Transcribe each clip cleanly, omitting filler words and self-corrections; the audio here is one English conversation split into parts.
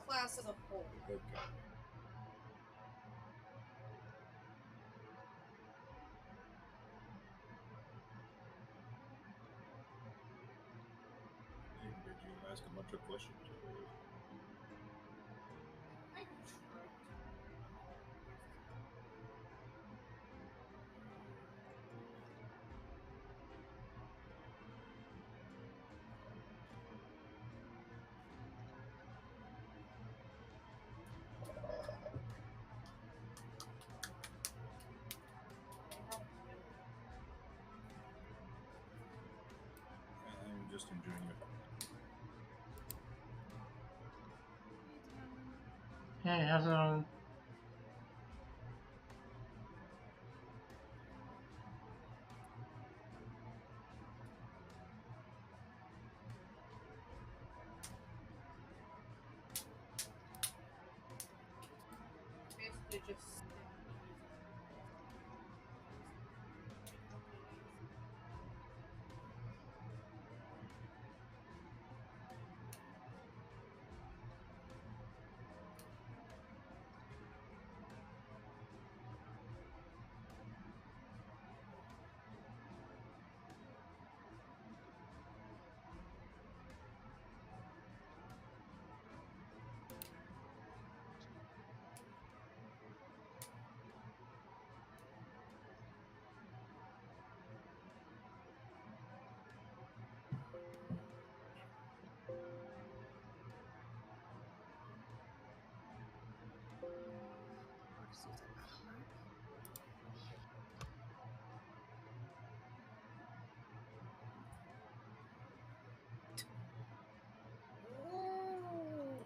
class as a whole. Okay. Did you ask a bunch of questions? I tried to. I'm just enjoying it. Hey, how's it on? Basically just.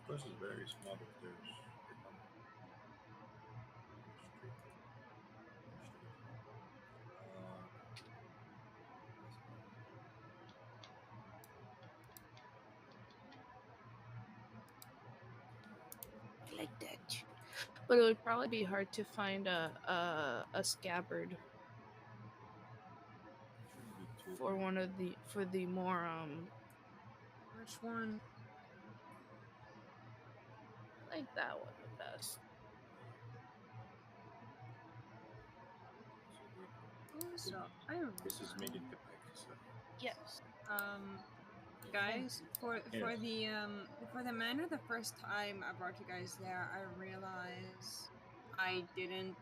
The place is very small, but there's I like that. But it would probably be hard to find a scabbard for one of the more Which one? I like that one the best. So I this is made in Quebec. So. Yes. Guys, for the manor, the first time I brought you guys there, I realized I didn't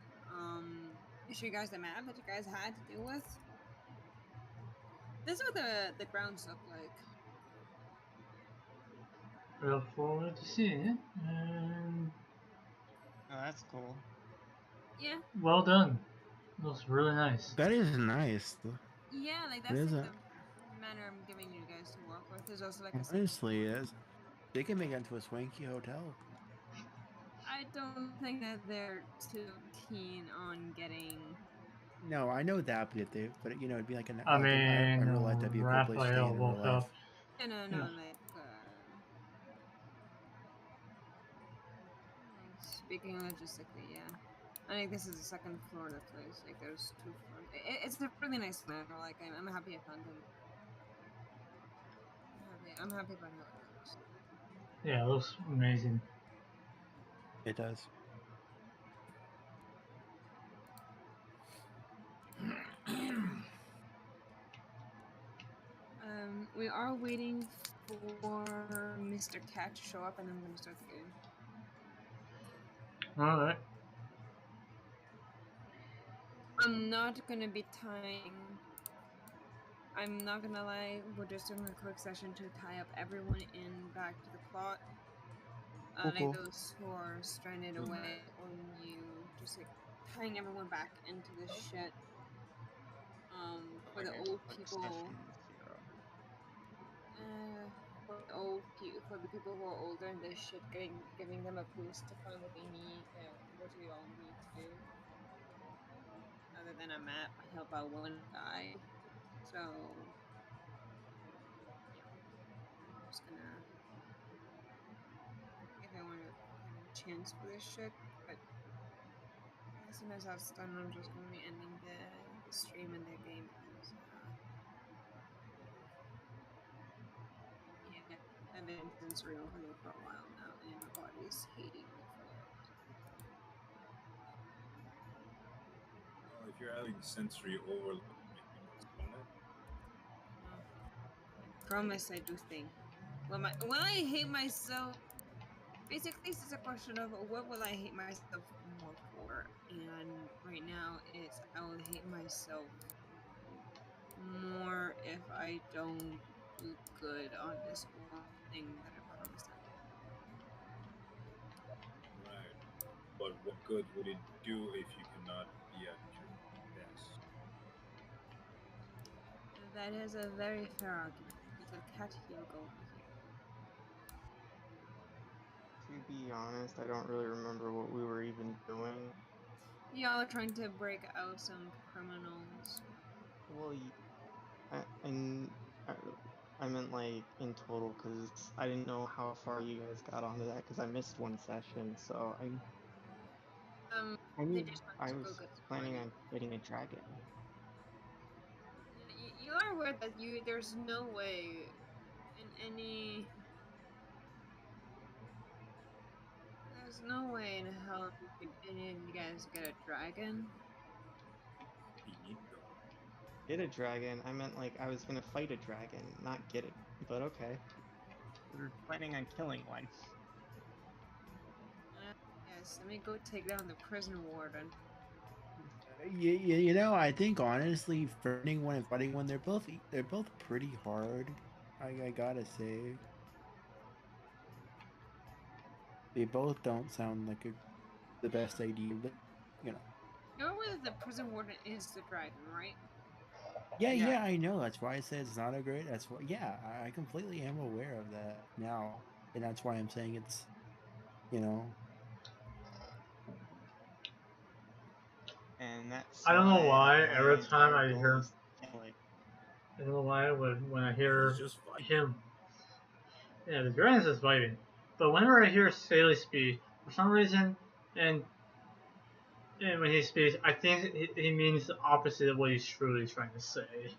show you guys the map that you guys had to deal with. This is what the grounds look like. Look forward to seeing it. And Oh, that's cool. Yeah. well done. Looks really nice. That is nice. Yeah, like that's like the manner I'm giving you guys to work with. There's also like a Honestly, they can make it into a swanky hotel. I don't think that they're too keen on getting. No, I know that, but but you know, it'd be like an. I I mean, realize that'd be a cool place to stay Raphael in real woke life. up. No, Yeah. like. Speaking logistically, yeah. I think this is the second floor of the place. Like, there's 2 floors. It's a really nice manor. Like, I'm happy I found him. I'm happy about how it looks. Yeah, it looks amazing. It does. We are waiting for Mr. Cat to show up, and then I'm gonna start the game. Alright. I'm not gonna be tying. I'm not gonna lie, we're just doing a quick session to tie up everyone in back to the plot. Like those who are stranded away or new, just like tying everyone back into this shit. For the old people. For the people who are older in this shit, giving them a boost to find what they need, what we all need to do. Other than a map, help out one guy. So yeah, I'm just gonna give everyone a chance for this shit. But as soon as that's done, I'm just gonna be ending the stream and the game because yeah, events and sensory overload for a while now, and my body's hating me for it. Well, if you're having sensory overload, maybe not sooner. Promise, I do think. When I hate myself, basically it's just a question of what will I hate myself more for, and right now it's I will hate myself more if I don't do good on this one thing that I promised I would. Right. But what good would it do if you cannot be at your best? That is a very fair argument. Little cat, you'll go over here. To be honest, I don't really remember what we were even doing. Y'all are trying to break out some criminals. Well, and I, I meant like in total because I didn't know how far you guys got onto that because I missed one session. So I They knew just want I to go was get some planning money. on fighting a dragon. You are aware that there's no way in any there's no way in hell you could any of you guys get a dragon. Be neat though. Get a dragon? I meant like I was gonna fight a dragon, not get it. But okay. We're planning on killing one. Yes, let me go take down the prison warden. You know, I think honestly, fighting one and fighting one, they're both pretty hard. I gotta say, they both don't sound like the best idea, but you know. You're aware that the prison warden is the dragon, right? Yeah, Yeah. yeah, I know. That's why I said it's not a great. That's why. Yeah, I completely am aware of that now, and that's why I'm saying it's, you know. And that's I don't know why my every time entire I goal hear, is to kill it. I don't know why when I He's hear just fighting. him, yeah, the dragon's just fighting. But whenever I hear Saley speak, for some reason, and when he speaks, I think he means the opposite of what he's truly trying to say.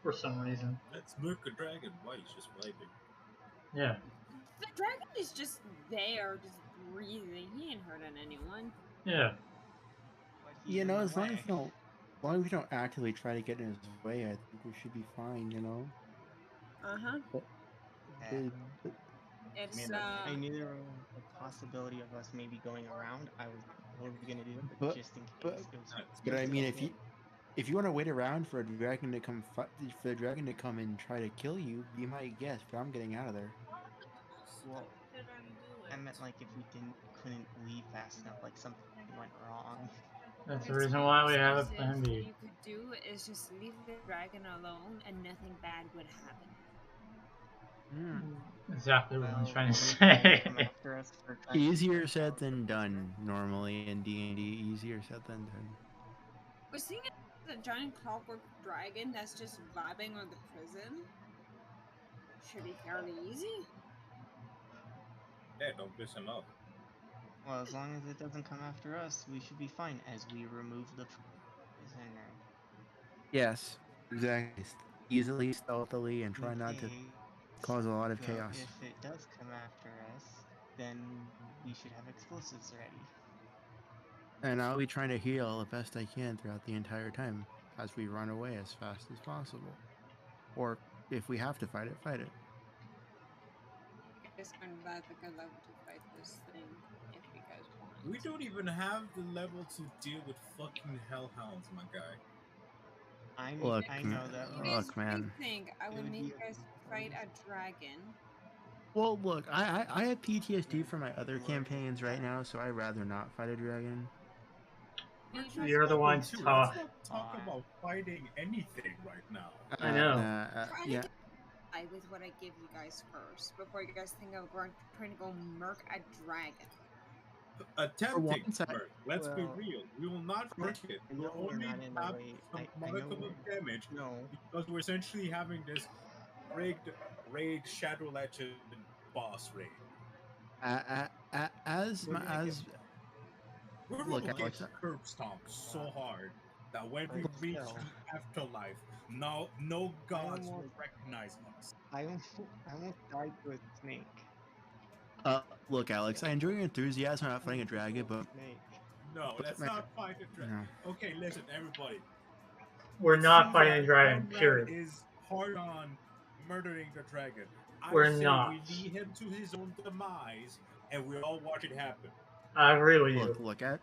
For some reason, Let's murk a dragon. Why? He's just fighting. yeah. The dragon is just there, just breathing. He ain't hurting anyone. Yeah, But he's You in know, the as long as way. we don't, as long as we don't actively try to get in his way, I think we should be fine. You know. Uh-huh. But, Yeah. but, but I It's mean, that's I knew there was a possibility of us maybe going around. I was totally gonna do it, but but just in but case, it was That's but good I just mean, in though. case. if you want to wait around for a dragon to come for the dragon to come and try to kill you, be my guest. But I'm getting out of there. Well, I meant like if we couldn't leave fast enough, like something went wrong. that's the It's reason why we almost have a as if plan what B. you could do is just leave the dragon alone and nothing bad would happen. Hmm. Exactly what I'm Well, trying to what if the guys come say. after us for trying to Easier break said out the than prisoner? done. Normally in D&D, easier said than done. We're seeing a giant clockwork dragon that's just vibing on the prison. Should be fairly easy. Yeah, don't piss him off. Well, as long as it doesn't come after us, we should be fine as we remove the prisoner. Yes, exactly. Easily, stealthily, and try not to Okay, cause a lot of so chaos. if it does come after us, then we should have explosives ready. And I'll be trying to heal the best I can throughout the entire time as we run away as fast as possible. Or if we have to fight it, fight it. You guys aren't that like a level to fight this thing if you guys want. We don't even have the level to deal with fucking hellhounds, my guy. I know that, You but guys Look, really man. think I it would would make be you guys fight a dragon? Well, look, I have PTSD from my other worth the campaigns right time. now, so I'd rather not fight a dragon. You Aren't you just You're the one struggling to too? talk. Let's not talk about fighting anything right now. I know. try to Yeah. get by with what I give you guys first before you guys think of going trying to go murk a dragon. For Attempting once, I, murk. Let's be Well, real. We will not I, murk it. I We'll know we're only not in the have way. some I know modicum of we're damage no. because we're essentially having this rigged raid Shadow Legend boss raid. as We're my gonna get as We're look, gonna get Alex. curb stomped so hard that when we but reach still, the afterlife, no I gods will almost, recognize us. I almost, I almost died to a snake. Look, Alex, I enjoy your enthusiasm about fighting a dragon, but Snake. No, let's man, not fight the dragon. no. Okay, listen, everybody. We're It not seems fighting like a dragon, Conrad period. is hard on murdering the dragon. I We're say not. we lead him to his own demise, and we all watch it happen. I agree with you. Look at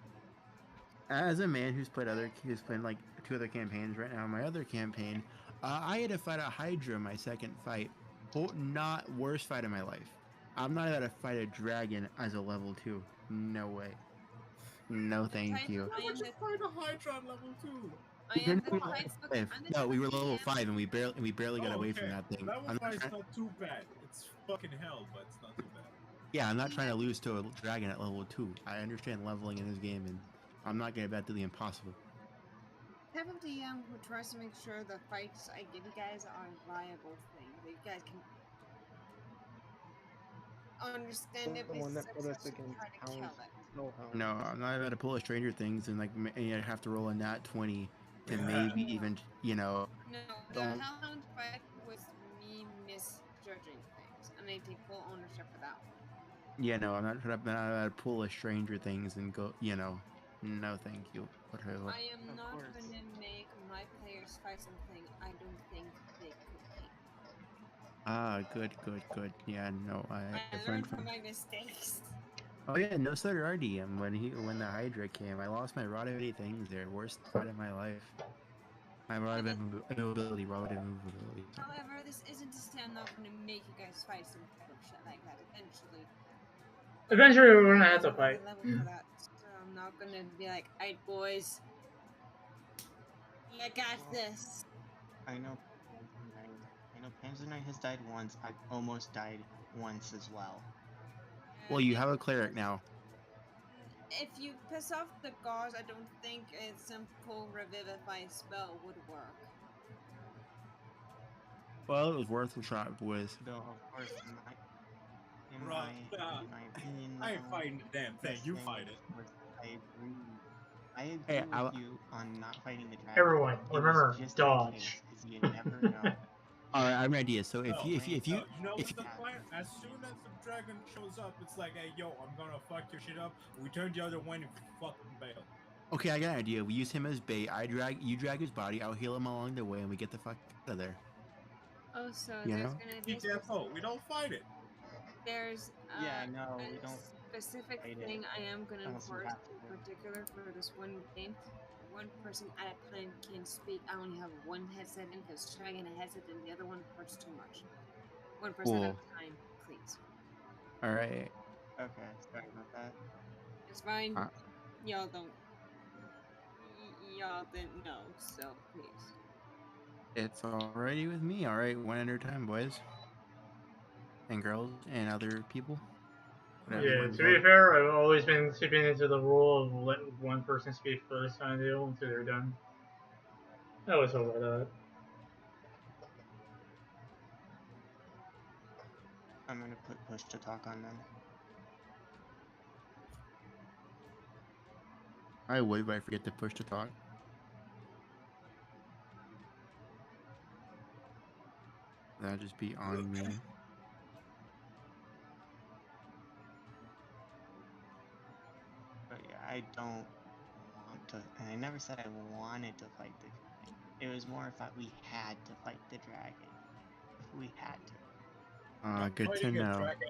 as a man who's playing like 2 other campaigns right now. My other campaign, I had to fight a Hydra my second fight. Not worst fight of my life. I'm not about to fight a dragon as a level 2. No way. No, thank you. Why would you fight a Hydra on level 2? I am the type. Okay, I'm the No, type we of were level DM. 5, and we barely got Oh, away okay. from that thing. Level I'm 5 not is trying, not too bad. It's fucking hell, but it's not too bad. yeah, I'm not trying to lose to a dragon at level 2. I understand leveling in this game, and I'm not going to bet to the impossible. Type of DM who tries to make sure the fights I give you guys are a viable thing that you guys can understandably The one that put us successfully against try to kill Hound. it. No Hound. No, I'm not about to pull a Stranger Things and and have to roll a nat 20 to maybe even No, the don't. Hellhound fight was me misjudging things, and I take full ownership for that one. Yeah, no, I'm not trying to pull a Stranger Things and go. No, thank you. Whatever. I am Of not course. going to make my players fight something I don't think they could take. Good. Yeah, no, I I've learned learned from from. my mistakes. Oh yeah, no so did our DM when the Hydra came. I lost my rod of many things there. Worst fight of my life. My rod of immovability. Sorry. However, this isn't to say I'm not going to make you guys fight some type of shit like that eventually. Eventually, we're You gonna have guys to are at fight. the level for that, so I'm not going to be like, "Alright, boys, you got this." I know Panzerknight. I know Panzerknight has died once. I've almost died once as well. Well, you have a cleric now. If you piss off the gods, I don't think a simple revivify spell would work. Well, it was worth a shot, boys. Though, of course, in Bruh, my opinion, I ain't though, fighting the damn thing. best You thing fight is, it. of course, I agree Hey, with you on not fighting the dragon. Everyone, It was remember, just dodge. in case, because you never know. all right, I have an idea. So if No, you you know if what's the plan? As soon as the dragon shows up, it's like, hey, yo, I'm gonna fuck your shit up. We turn the other way and fucking bail. okay, I got an idea. We use him as bait. You drag his body. I'll heal him along the way, and we get the fuck out of there. Oh, so You there's know? gonna be TTFO, we don't fight it. there's Yeah, no, a we don't specific fight it thing I am gonna unless we enforce have in to. particular for this one game. One person at a time can speak. I only have one headset in because trying in a headset and the other one hurts too much. One person at Cool. a time, please. All right. Okay, sorry about that. It's fine. Uh, Y'all don't. Y'all didn't know, so please. It's alrighty with me. All right, one at a time, boys and girls and other people. Whatever you Yeah, want to to be say. fair, I've always been keeping into the rule of let one person speak first kind of deal until they're done. I always hold by that. I'm gonna put push to talk on them. I would, but I forget to push to talk. That'd just be on me. But yeah, I don't want to, and I never said I wanted to fight the dragon. It was more if we had to fight the dragon. If we had to. Good to Fighting a know. dragon,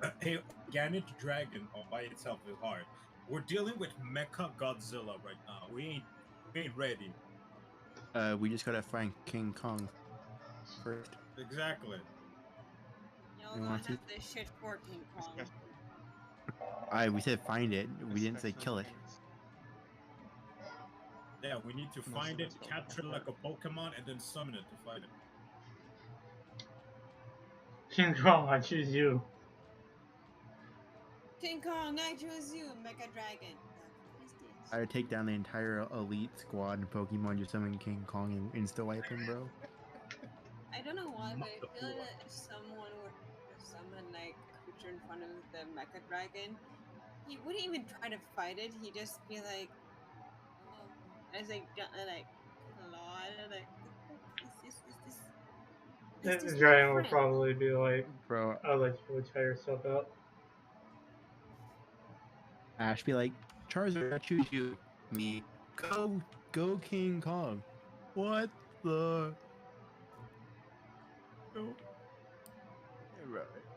a organic dragon all by itself is hard. We're dealing with Mecha Godzilla right now. We ain't ready. We just gotta find King Kong first. Exactly. Y'all You don't want have to? this shit for King Kong. We said find it. We didn't say Especially kill it. since Yeah, we need to most find of it, us don't capture it have like a Pokemon, and then summon it to fight it. King Kong, I choose you. King Kong, I choose you, Mecha Dragon. I would take down the entire elite squad in Pokemon, just summon King Kong and insta wipe him, bro. I don't know why, but I feel that if someone were to summon like a creature in front of the Mecha Dragon, he wouldn't even try to fight it. He'd just be like, "Oh," as like claw at it, like, "What the fuck is this The my dragon will friend?" probably be like, Bro, I'll let you try yourself out. Ash be like, Charizard, I choose you. Me, go King Kong. What the? No.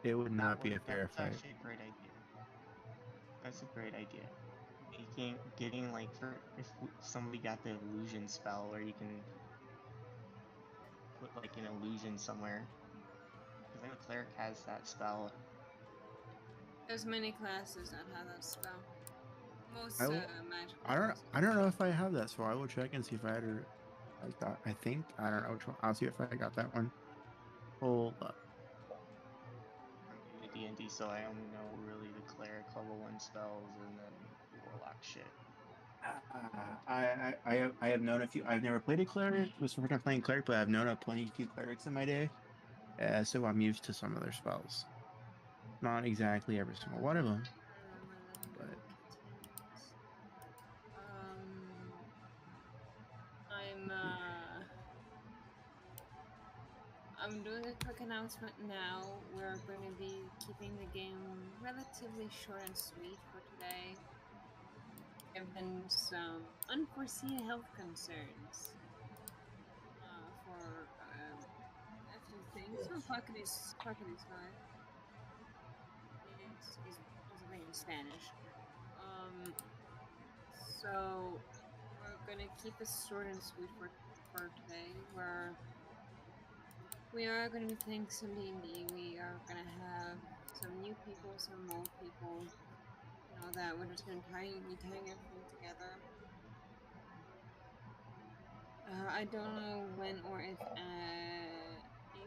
It would not be a fair That's fight. actually a great idea. That's a great idea. Getting like if somebody got the illusion spell where you can put like an illusion somewhere, because I know cleric has that spell. There's many classes that have that spell. Most I will, magical I don't classes. I don't know if I have that, so I will check and see if I had her. I think I don't know which one. I'll see if I got that one. Hold up. I'm new to D&D, so I only know really the cleric level 1 spells and then the warlock shit. I have known a few. I've never played a cleric. Was freaking playing cleric, but I've known a plenty few clerics in my day. So I'm used to some of their spells. Not exactly every single one of them, but I'm I'm doing a quick announcement now. We're going to be keeping the game relatively short and sweet for today, given some unforeseen health concerns for a few things. Oh, Pocket is fine. He's also thinking Spanish. Um, so we're gonna keep it short and sweet for today. We are gonna be playing some D&D. We are gonna have some new people, some old people. You know that we're just gonna be tying everything together. I don't know when or if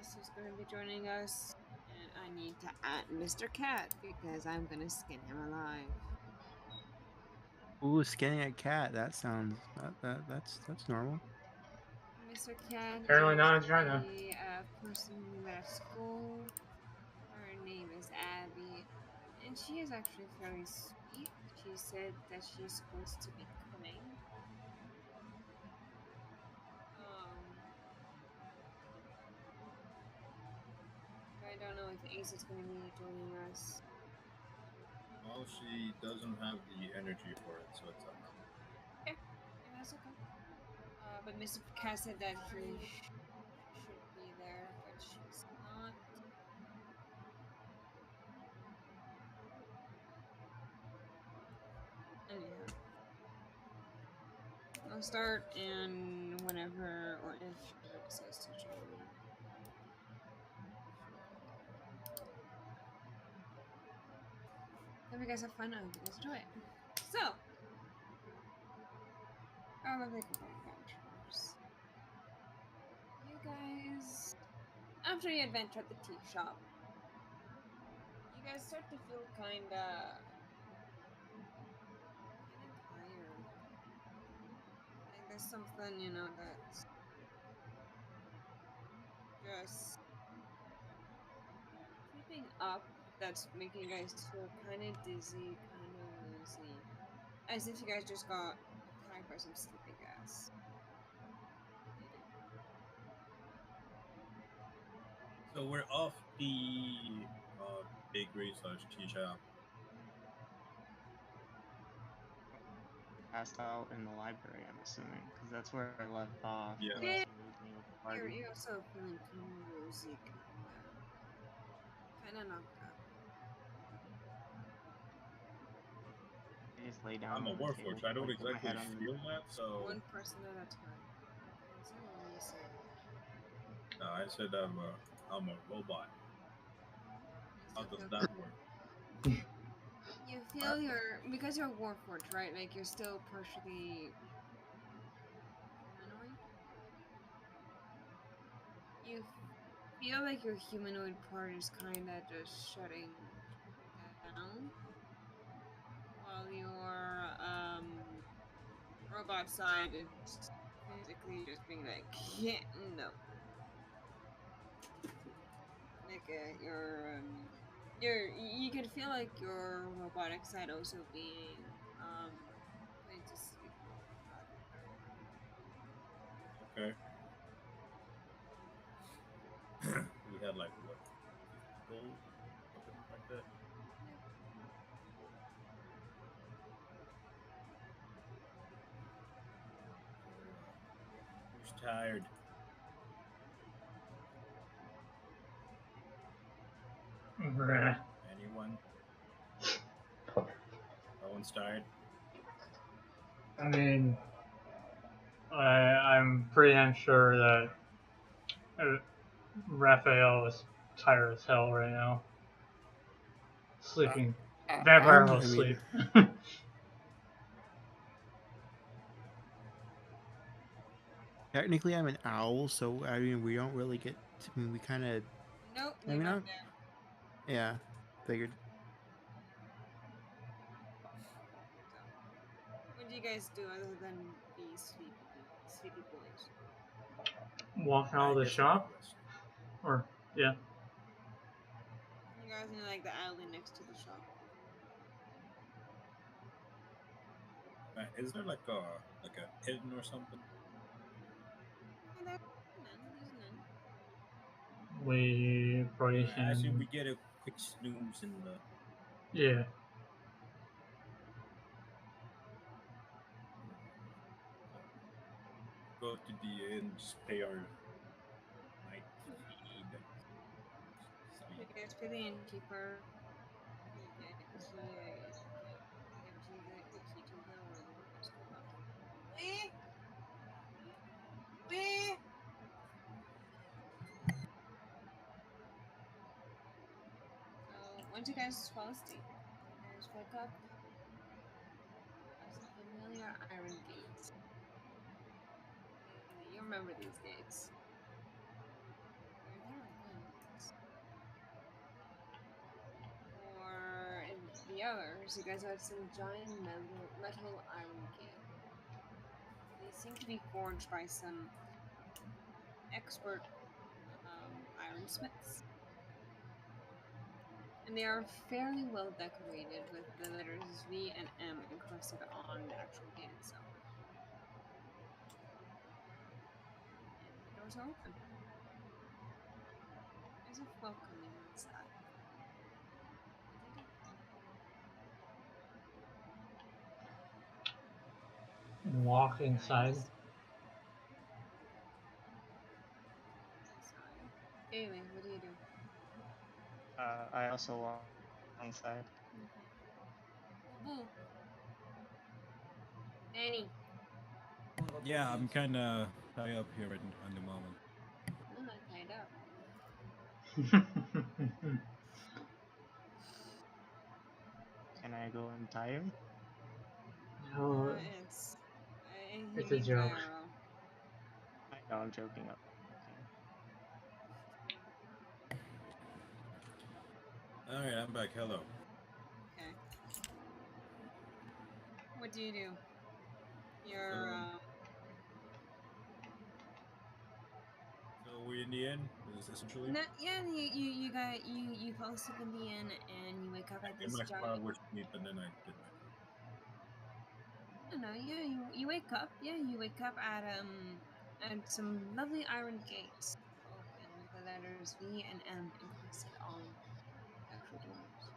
Ace is gonna be joining us, and I need to add Mr. Cat because I'm gonna skin him alive. ooh, skinning a cat. That sounds that's normal. Mr. Cat Apparently is not in China. a person we met at school. Her name is Abby, and she is actually fairly sweet. She said that she's supposed to be coming. Um, but I don't know if Ace is going to be joining us. Well, she doesn't have the energy for it, so it's okay. Okay, yeah, that's okay. But Mr. Cat said that she should be there, but she's not. Anyhow, I'll start, and whenever or if she ever decides to join, hope you guys have fun. I hope you guys enjoy it. So, our lovely group of adventurers. You guys, after you adventure at the tea shop, you guys start to feel kinda tired. Like there's something, that's just creeping up that's making you guys feel kinda dizzy, kinda woozy. As if you guys just got attacked by some sleeping gas. So we're off the bakery slash tea shop. Passed out in the library, I'm assuming, because that's where I left off Yeah. unless you moved me with the party. You're also feeling kinda woozy, kinda knocked up. I just lay down I'm a on the warforged. I don't like put my exactly head on the. feel that, so One person at a time. Is that what you said? I said I'm a robot. You How still does feel that work? You feel because you're Warforged, right? Like you're still partially humanoid. You feel like your humanoid part is kind of just shutting down, while your robot side is physically just being like, yeah, no, like you can feel like your robotic side also being put into sleep mode rather. Okay. We had like what, 50 gold, something like that. Yeah. Who's tired? Bruh. Anyone? No one's tired. I mean, I'm pretty damn sure that Raphael is tired as hell right now. Sleeping. Vampire will I mean, sleep. technically, I'm an owl, so I mean, we don't really get. I mean, we kind of. Nope, I you're mean, not I'm. there. Yeah, figured. So, what do you guys do other than be sleepy boys? Walking out I of the guess I got shop? rest. Or, yeah. You guys in like the alley next to the shop. Is there like a hidden or something? No, there's none. We probably I assume can. we get a quick snooze in the. Yeah. Go to the inn, just pay our night fee. You guys pay the innkeeper. He gives you the key to the room. You guys go up. Wee! Wee! So, once you guys fall asleep, you guys wake up as the familiar iron gates. You remember these gates. They're once. Or in the others, you guys had some giant metal iron gate. They seem to be forged by some expert ironsmiths. And they are fairly well decorated with the letters V and M encrusted on the actual gate itself. And the doors are open. As if welcoming inside. What do you do? Walk inside. Guys, inside. Anyway, what do you do? I also walk inside. Okay. Boo. Danny. Yeah, I'm kind of high up here at the moment. Tied up. Can I go and tie him? No, It's. He it's a means joke. IRL. I know I'm joking. Okay. All right, I'm back. Hello. Okay. What do you do? You're So we're in the inn, essentially. no, yeah, you fall asleep in the inn and you wake up I at did this my giant. 5 hour sleep, and then I did my food. No, yeah, you wake up. Yeah, you wake up at some lovely iron gates open with the letters V and M encrusted on the actual doors.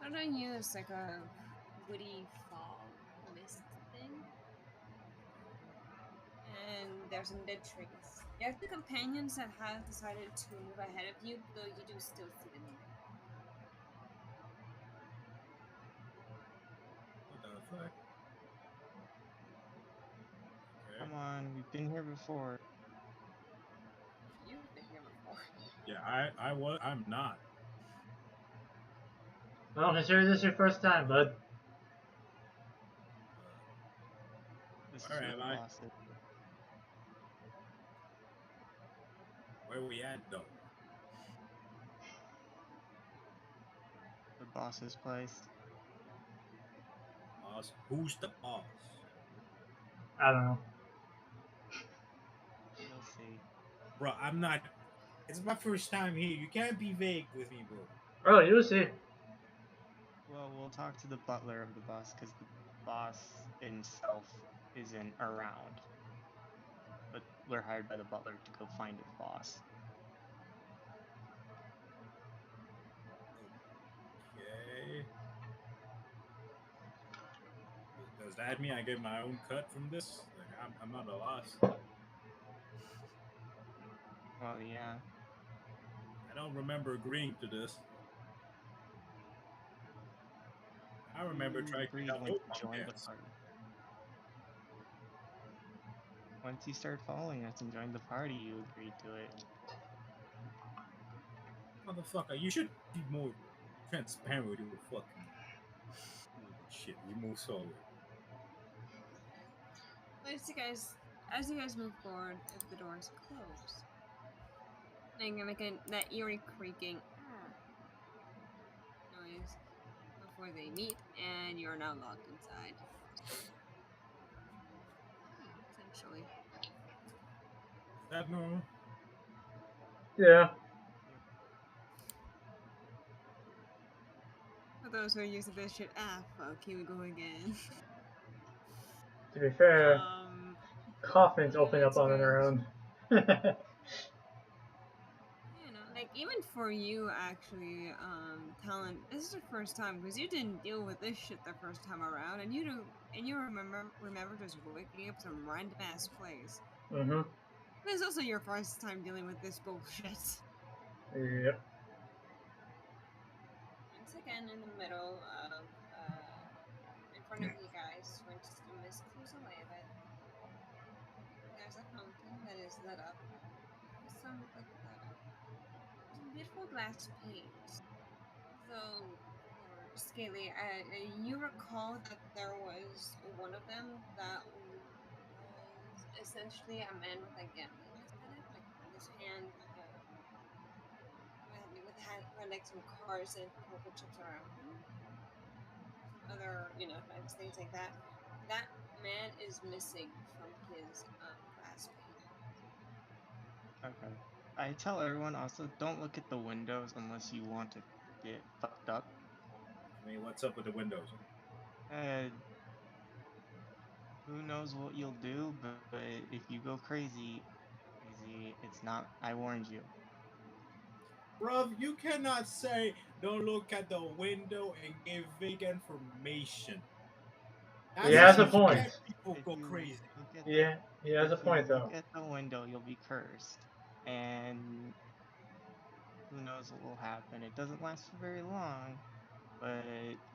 Surrounding you is like a woody fog mist thing, and there's some dead trees. You have two companions that have decided to move ahead of you, though you do still see them in there. What the fuck? Okay. Come on, we've been here before. You've been here before. Yeah, I'm not. Well, consider this your first time, bud. This Where is where am the I? boss is. Where we at though? The boss's place. Boss? Who's the boss? I don't know. You'll see. Bro, I'm not. It's my first time here. You can't be vague with me, bro. Oh, you'll see. Well, we'll talk to the butler of the boss because the boss himself isn't around. But we're hired by the butler to go find his boss. Okay. Does that mean I get my own cut from this? Like, I'm not a loss. Well, yeah. I don't remember agreeing to this. I remember You trying to agreed help when those you punk joined the ants. party. Once you started following us and joined the party, you agreed to it. Motherfucker, you should be more transparent with your fucking shit. You move slowly. As you guys move forward, if the doors close, and you're making that eerie creaking noise before they meet, and you're now locked inside. Essentially. Is that normal? Yeah. Yep. For those who are used to this shit, fuck, here we go again. To be fair, um, coffins open as up you on their guys, own. like even for you actually, Talent, this is the first time because you didn't deal with this shit the first time around, and you do, and you remember just waking up some random ass place. Mm-hmm. This is also your first time dealing with this bullshit. Yep. Once again, in the middle of, in front of you guys, when just a mist clears away a bit, there's a fountain that is lit up with some beautiful glass panes. So, for Scaly, you recall that there was one of them that was essentially a man with a gambling list in it, like with his hand, with like some cars and poker chips around him, some other, types, things like that. That man is missing from his glass pane. Okay. I tell everyone also don't look at the windows unless you want to get fucked up. I mean, what's up with the windows? Uh, who knows what you'll do, but if you go crazy, it's not. I warned you. Bruv, you cannot say don't look at the window and give vague information. He That's If has a gonna you point. get people if go you crazy. look at the Yeah, he has a if you point look though. at the window, you'll be cursed, and who knows what will happen. It doesn't last for very long, but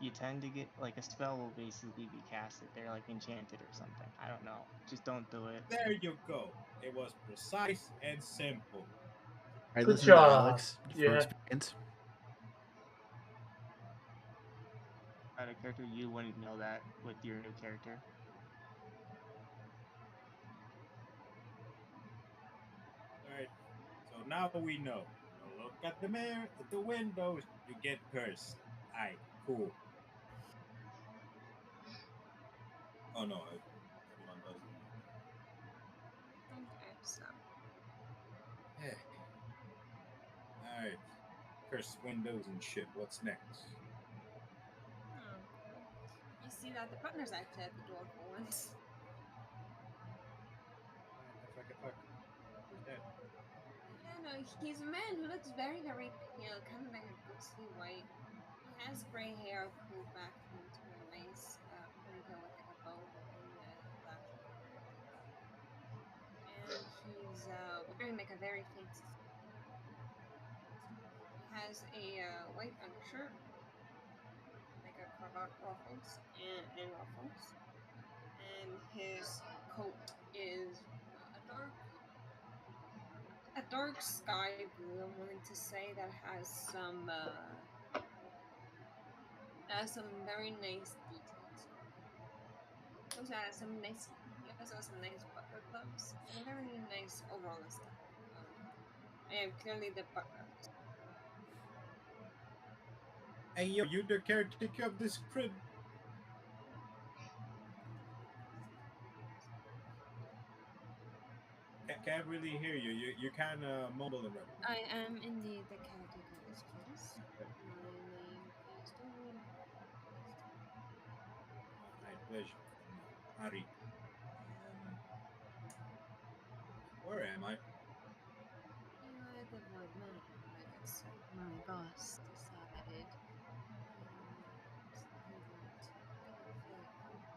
you tend to get like a spell will basically be casted there, like enchanted or something. I don't know. Just don't do it. There you go. It was precise and simple. I Good listen to job. Alex from Yeah. experience. Out of character, you wouldn't know that with your new character. Alright. So now we know. Don't look at the mirror, at the windows, you get cursed. Alright, cool. Oh no, everyone does Okay, so it. Alright. Cursed windows and shit. What's next? well, you see that the butler's actually at the door for once. Fuck. Who's that? Yeah, no, he's a man who looks very, very pale, kind of like a ghostly white. He has gray hair pulled back into a nice ponytail with like a bow and lashes over it. And he's wearing like a very fancy suit. He has a white undershirt, like a cravat ruffles and ruffles, and his coat is a dark sky blue. I'm willing to say that has some very nice details to it. He also has some nice. He also has some nice butler gloves and a very nice overall aesthetic. I am clearly the butler of this. Hey yo, you the caretaker of this crib? Can't really hear you. You're kind of mumbling right now. I am indeed the caretaker of this place. My name is Doreen. I pleasure. Ari. Where am I? You are the Void Manor, like I said. My boss decided he would give it a flavor.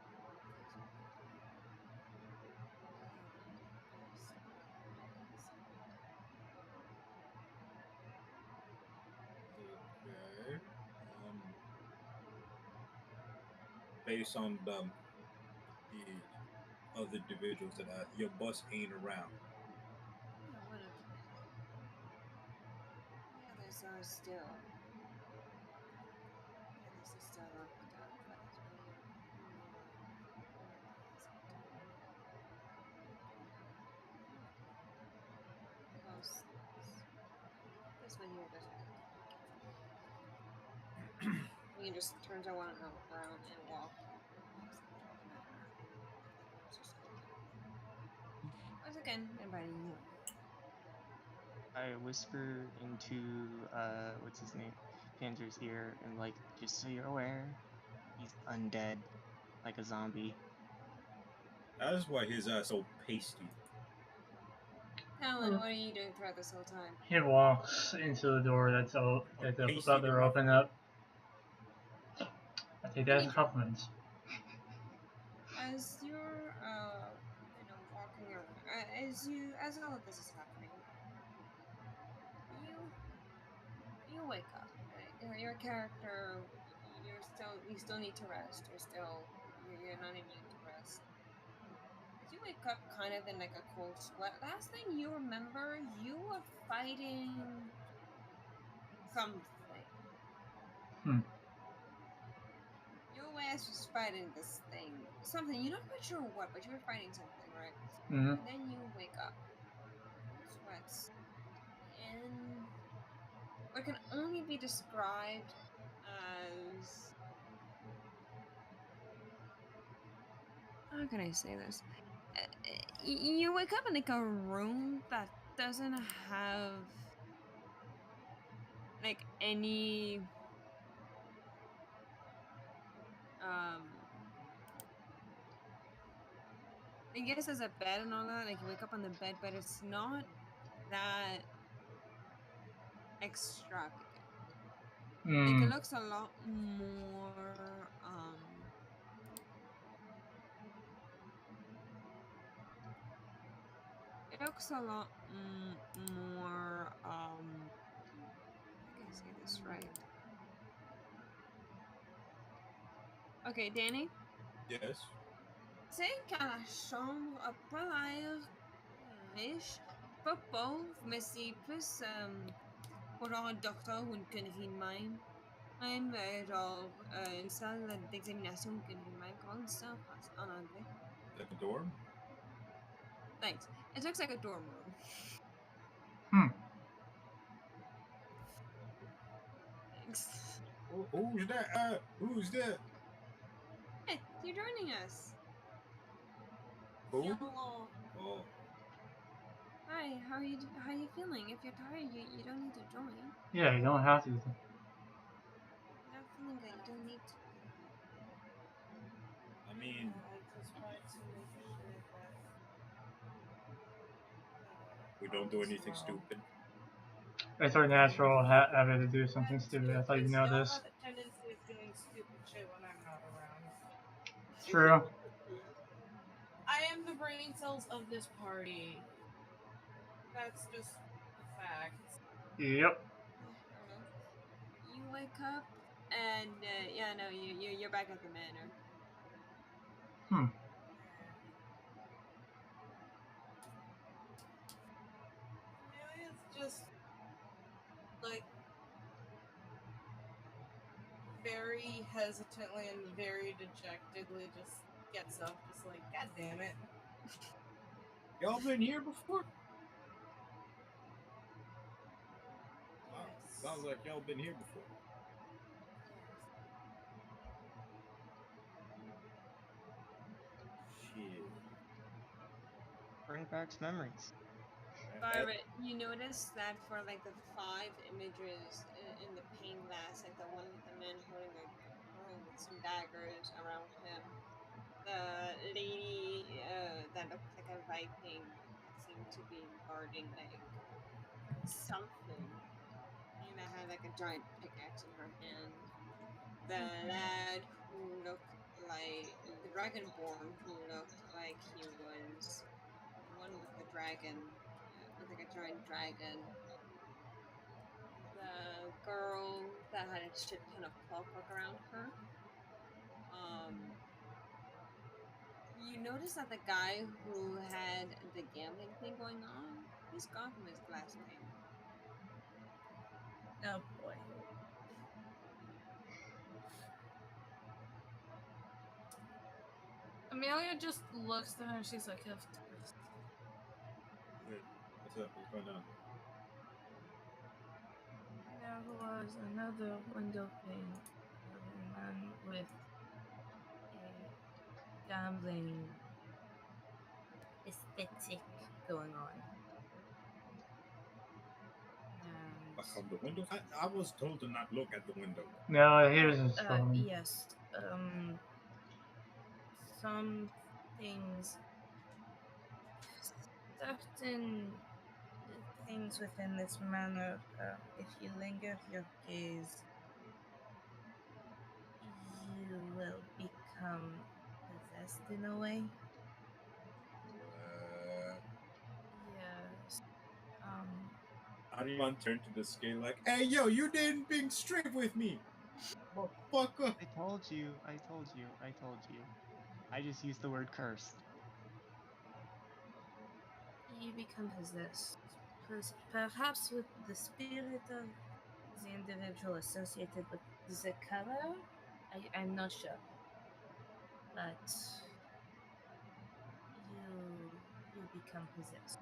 based on the other individuals that your boss ain't around. Yeah, one of them. The others are still. The others are still on the gun, but we are more present. Most things. This one here doesn't need to be careful. He just turns around and walks into the manor and closes the door. Once again, inviting you in. I whisper into what's his name, Panzer's ear, and like, just so you're aware, he's undead, like a zombie. That is why his ass so pasty. Talon, what are you doing throughout this whole time? He walks into the door that's Pasty about to to my open up. I take that as a compliment. As you're, walking around, as all of this is happening, you wake up. Right? Your character, you still need to rest. You're not immune to rest. As you wake up, kind of in like a cold sweat. Last thing you remember, you were fighting something. Hmm. Your ass was fighting this thing, something. You're not quite sure what, but you were fighting something, right? Mm-hmm. And then you wake up, cold sweats, in what can only be described as, how can I say this? You wake up in like a room that doesn't have like any um I guess there's a bed and all that. Like you wake up on the bed, but it's not that extravagant. Like it Mm. looks a lot more it looks a lot more how can I say this right? Okay, Danny. Yes. C'est qu'à la chambre a pas l'air riche, pas pauvre, mais c'est plus pour genre un docteur ou une connerie de même. Même genre une salle d'examination ou une connerie de même. Comment on dit ça en anglais? Like a dorm? Thanks. It looks like a dorm room. Hmm. Thanks. Who's that? Who's that? Hey, you're joining us. Who? Oh. Hi, how are you feeling? If you're tired, you don't need to join. Yeah, you don't have to. You're not feeling good, you don't need to. I mean, I just wanted to make sure that we don't do anything stupid. It's our natural habit to do something stupid. I thought you know y'all this. have a tendency of doing stupid shit when I'm not around. True. I am the brain cells of this party. That's just a fact. Yep. Fair enough. You wake up, and yeah, no, you're back at the manor. Hmm. Amelia's just like very hesitantly and very dejectedly just gets up, just like, God damn it. Y'all been here before? Wow. Yes. Sounds like y'all been here before. Shit. Bring back memories. Violet, you notice that for like the 5 images in the pane glass, like the one with the man holding a girl with some daggers around him, the lady that looked like a Viking that seemed to be guarding like something, and that had like a giant pickaxe in her hand. The lad who looked like the dragonborn who looked like he was the one with the dragon, with like a giant dragon. The girl that had a shit ton of clockwork around her. you notice that the guy who had the gambling thing going on, he's gone from his glass pane. Oh boy. Amelia just looks at her and she's like, of course. What's up? What's going on? There was another window pane of a man with a gambling aesthetic going on. And Like on the window? I was told to not look at the window. No, here's his phone. yes, some things, certain things within this manor, if you linger your gaze, you will become possessed in a way. Yes. Ariman turned to the scale like, "Hey, yo, you didn't being straight with me, motherfucker." I told you, I told you, I told you. I just used the word cursed. You become possessed. Perhaps with the spirit of the individual associated with the color? I'm not sure. But you become possessed.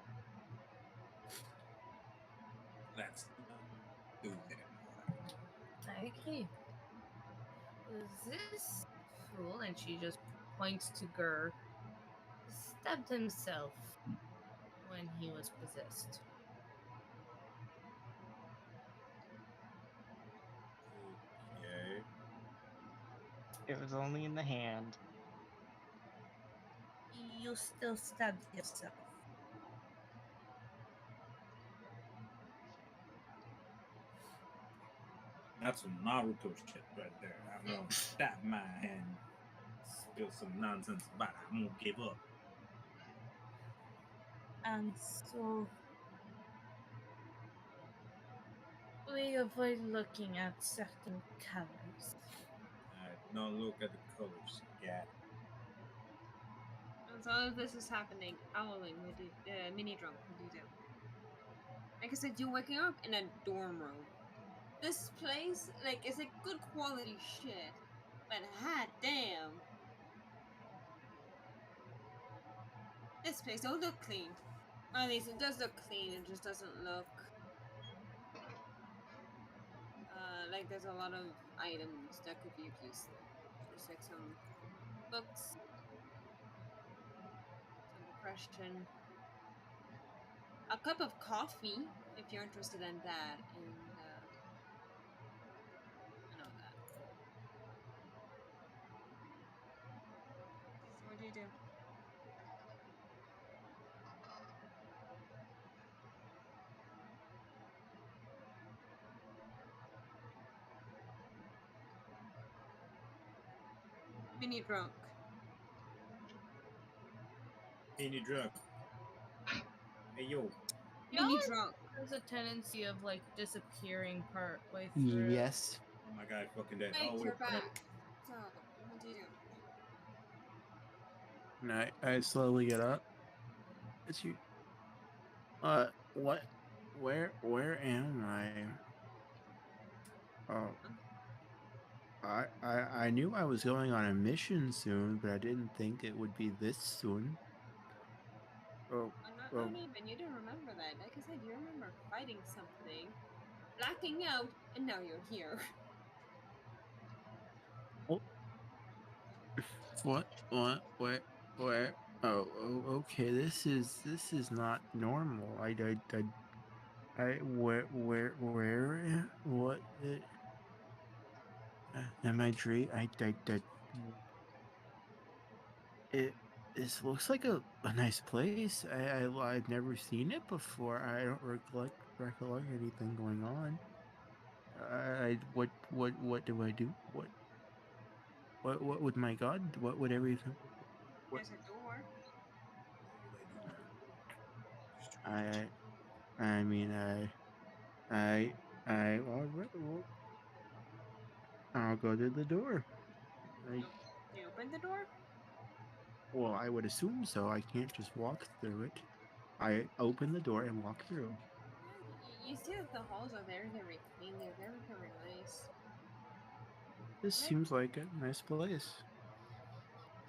Let's not do that. I agree. This fool, and she just points to Gur, stabbed himself when he was possessed. Okay. It was only in the hand. You still stabbed yourself. That's some Naruto shit right there. I'm gonna stab my hand, spill some nonsense about it. I'm gonna give up. And so we avoid looking at certain colors. Now look at the colors. Yeah. As all of this is happening, Owling, what did mini drunk, what do you do? Like I said, you're waking up in a dorm room. This place, like, is like good quality shit, but hot damn, this place don't look clean. Or at least it does look clean. It just doesn't look like there's a lot of items that could be of use there. There's like some books, some depression, a cup of coffee if you're interested in that, and all that. So what do you do? Mini drunk. Any drug. Hey yo. Mini drunk. There's a tendency of like disappearing part way through. Yes. Oh my god, fucking dead. Hey, Oh wait. you're back. So what do you do? And I slowly get up. It's you. What? Where am I? Oh, I knew I was going on a mission soon, but I didn't think it would be this soon. Oh, Not even. You didn't remember that. Like I said, you remember fighting something, blacking out, and now you're here. oh, where? Oh, okay. This is not normal. Where? What? Am I dream? It. This looks like a nice place. I've never seen it before. I don't recollect anything going on. What do I do? What would my God? What would everything? What There's a door. I I mean I I'll go to the door. I You open the door? Well, I would assume so. I can't just walk through it. I open the door and walk through. Yeah, you see that the halls are very, very clean. They're very, very nice. This Right? seems like a nice place.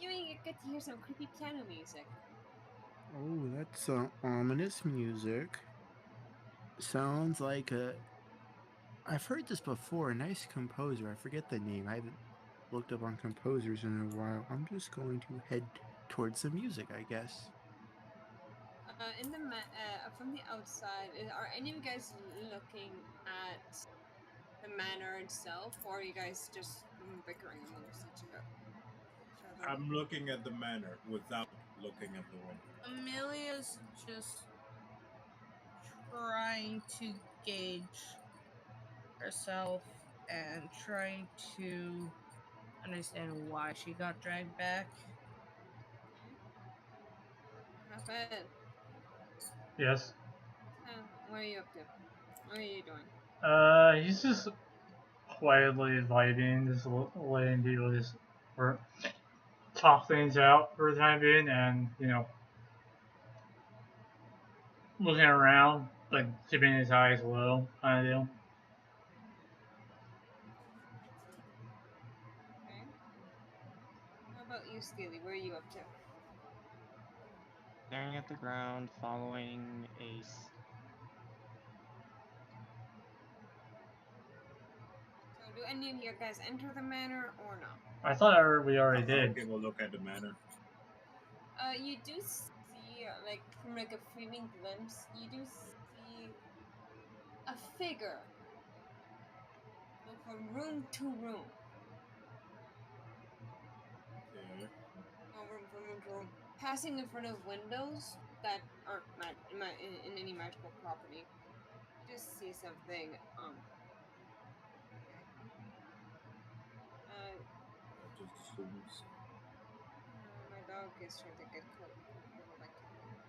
You even get to hear some creepy piano music. Oh, that's ominous music. Sounds like a. I've heard this before. A nice composer. I forget the name. I haven't looked up on composers in a while. I'm just going to head towards the music, I guess. From the outside, are any of you guys looking at the manor itself, or are you guys just bickering amongst each other? I'm looking at the manor without looking at the window. Amelia's just trying to gauge herself and trying to understand why she got dragged back. Raphael, Yes. what are you up to? What are you doing? He's just quietly vibing, just letting people just or talk things out for the time being, and looking around, like keeping his eyes low, kind of deal. Okay. How about you, Steely? Where are you up to? Staring at the ground, following Ace. So, do any of you guys enter the manor or not? I thought we already I'm did. taking a look at the manor. You do see, like, from like a fleeting glimpse, you do see a figure move from room to room. Okay. From room to room, passing in front of windows that aren't in any magical property. You just see something. Uh, That just zooms. my dog is trying to get coat. I'll go back to the window.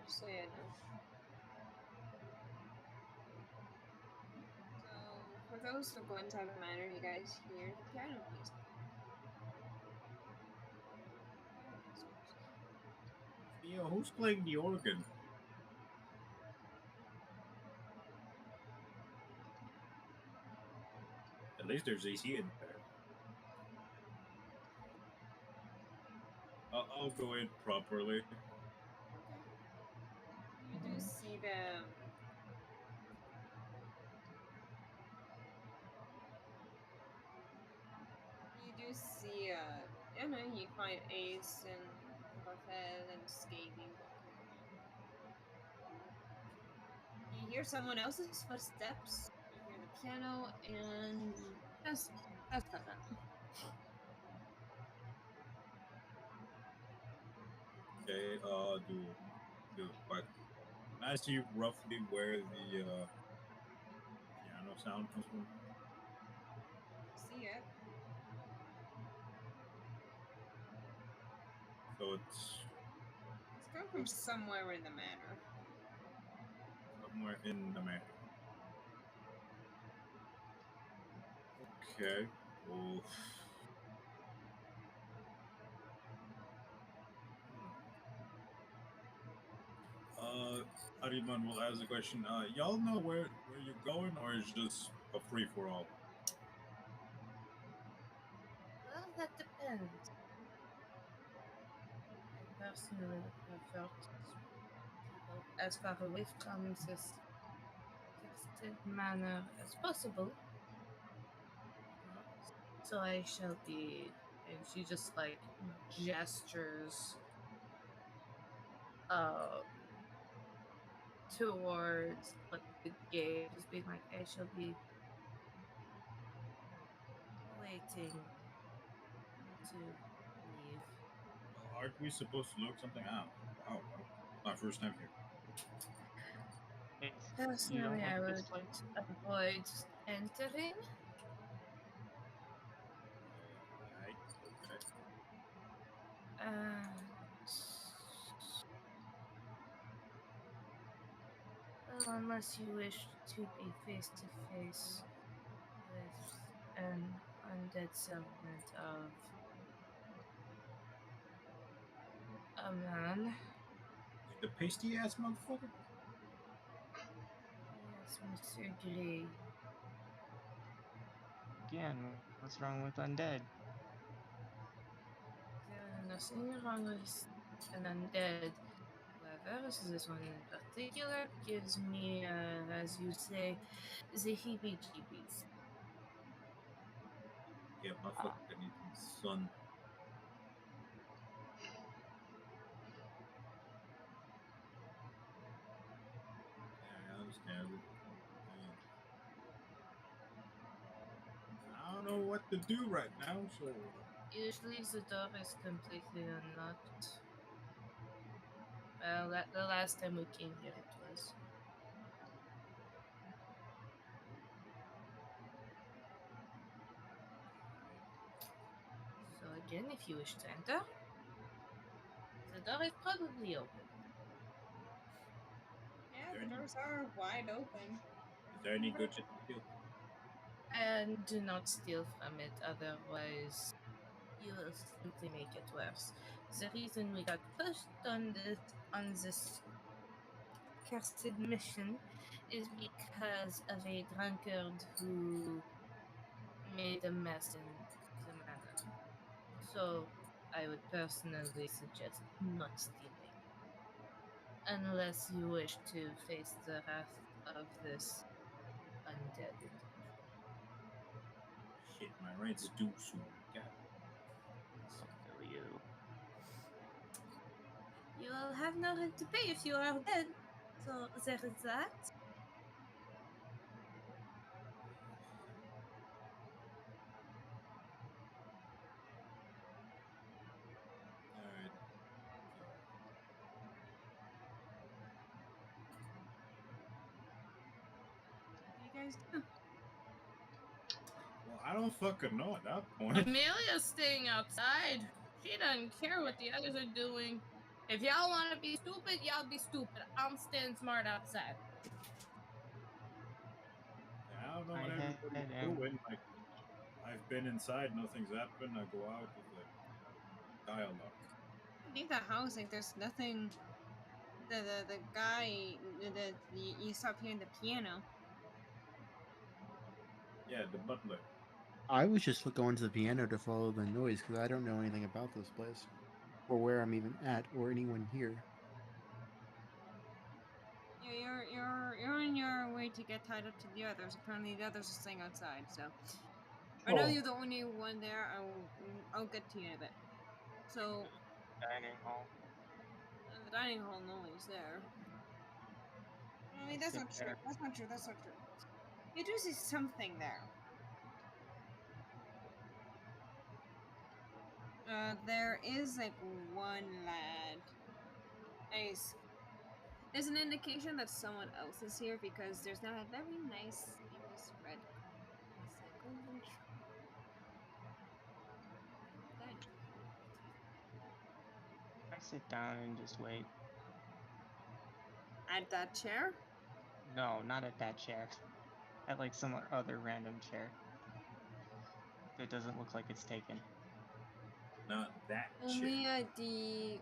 So yeah, no. So for those who go inside the manor, you guys hear the piano music. Theo, who's playing the organ? At least there's AC in there. I'll go in properly. Okay. You do see the. You do see. You find Ace and Raphael and Scaly walking around. You hear someone else's footsteps. You hear the piano, and that's about that. Okay. Do like can I see roughly where the piano sound comes from? You see it. So it's It's coming from somewhere in the manor. somewhere in the manor. Okay. Well, Ariman will ask the question. Y'all know where you're going, or is just a free for all? Well, that depends. I personally would prefer to go as far away from this texted manner as possible. So I shall be. And she just like gestures uh towards like the gate, just being like, I shall be waiting to leave. Aren't we supposed to look something out? Wow, my first time here. Ace, you don't Personally, like I this would place? avoid entering. Right. Okay. And, Well, unless you wish to be face to face with an undead servant of a man. Like the pasty ass motherfucker? Yes, Monsieur Gray. Again, what's wrong with undead? There is nothing wrong with an undead. However, this one in particular gives me, as you say, the heebie-jeebies. Yeah, Ah, motherfucker needs some sun. Yeah, I understand it. Yeah. I don't know what to do right now, so Usually the door is completely unlocked. Well, the last time we came here it was. So again, if you wish to enter, the door is probably open. is Yeah, there the any doors are wide open. good shit to steal? And do not steal from it, otherwise you will simply make it worse. The reason we got pushed on this cursed mission is because of a drunkard who made a mess in the manor. So I would personally suggest not stealing. Unless you wish to face the wrath of this undead individual. Shit, my rent's due soon. God. I'll kill you. You will have no rent to pay if you are dead. So there is that. Alright. So What do you guys do? well I don't fucking know at that point. Amelia's staying outside. She doesn't care what the others are doing. If y'all want to be stupid, y'all be stupid. I'm staying smart outside. I don't know I what head everybody's and doing. Like I've been inside, nothing's happened. I go out, it's like dialogue. Leave the house. Like there's nothing. The guy you stop hearing the piano. Yeah, the butler. I was just going to the piano to follow the noise because I don't know anything about this place or where I'm even at or anyone here. Yeah, you're on your way to get tied up to the others. Apparently, the others are staying outside. So I know Oh, you're the only one there. I'll get to you in a bit. So dining hall. the dining hall, nobody's there. I I mean, that's sit not true. there. That's not true. That's not true. You do see something there. There is like one lad. There's an indication that someone else is here because there's not a very nice famous red carpet. It's a golden dining hall. I sit down and just wait. At that chair? No, not at that chair. At like some other random chair that doesn't look like it's taken. Not that chair. Only at the.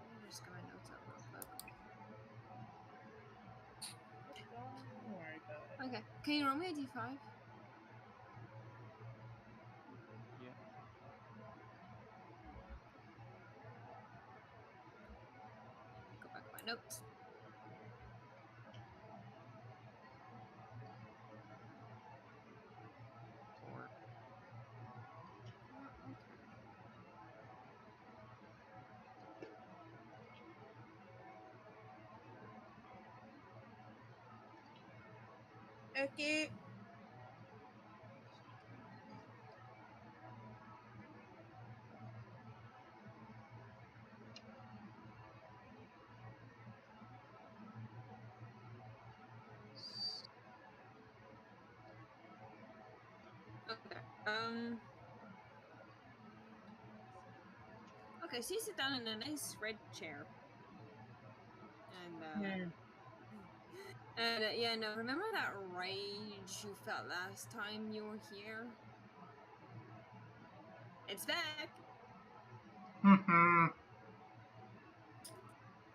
Let me just get my notes up real quick. don't worry about it. Okay, can you roll me a d5? Yep. Let me go back to my notes. Four. Okay. Okay. Um. Okay, so you sit down in a nice red chair, and Hmm. yeah, no. Remember that rage you felt last time you were here? It's back. Hmm.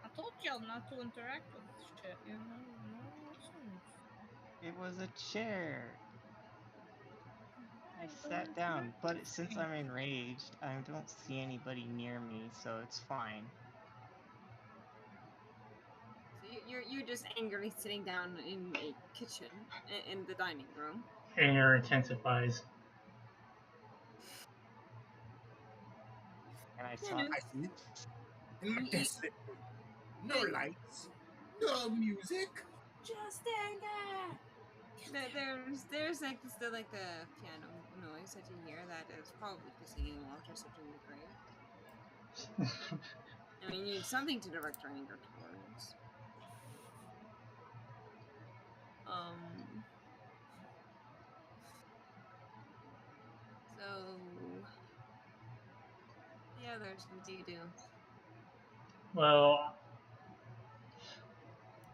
I told y'all not to interact with shit, you know? No nonsense. It was a chair. I Don't sat down, interact but with since things. I'm enraged, I don't see anybody near me, so it's fine. So you're just angrily sitting down in a kitchen in the dining room. Anger intensifies. And I Yeah, saw. no. I sit in my You, you, desolate room. No you, lights, no music. Just anger. there's like still like the piano noise that you hear that is probably pissing you off to such a degree. I mean, you need something to direct your anger towards. Um. So the others, what do you do? Well,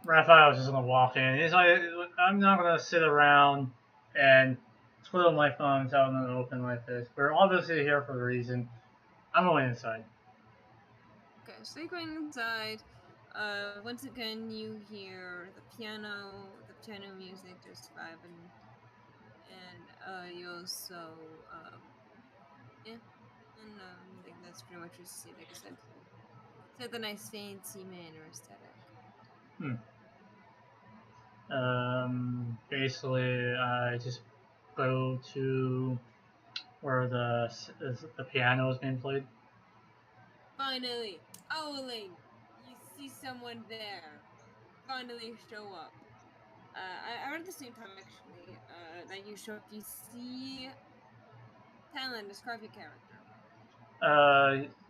Raphael's just gonna walk in. He's like, I'm not gonna sit around and twiddle my thumbs out in the open like this. We're obviously here for a reason. I'm going inside. Okay, so you're going inside. Once again, you hear the piano music just vibing, and you also, yeah, and I think that's pretty much what you see. Like I said, it's the nice fancy manor aesthetic. Hmm. Basically, I just go to where the piano is being played. Finally, Owling, you see someone there. Finally show up. Around the same time, actually, that you show up, you see Talon. Describe your character.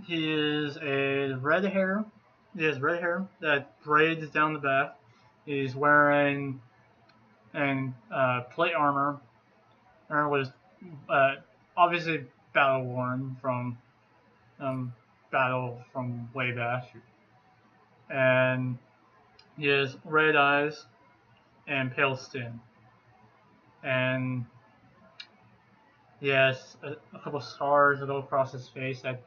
He is a red hair. He has red hair that braids down the back. He's wearing and plate armor, or was uh, obviously battle worn from battle from way back, and he has red eyes and pale skin, and he has a couple scars that go across his face that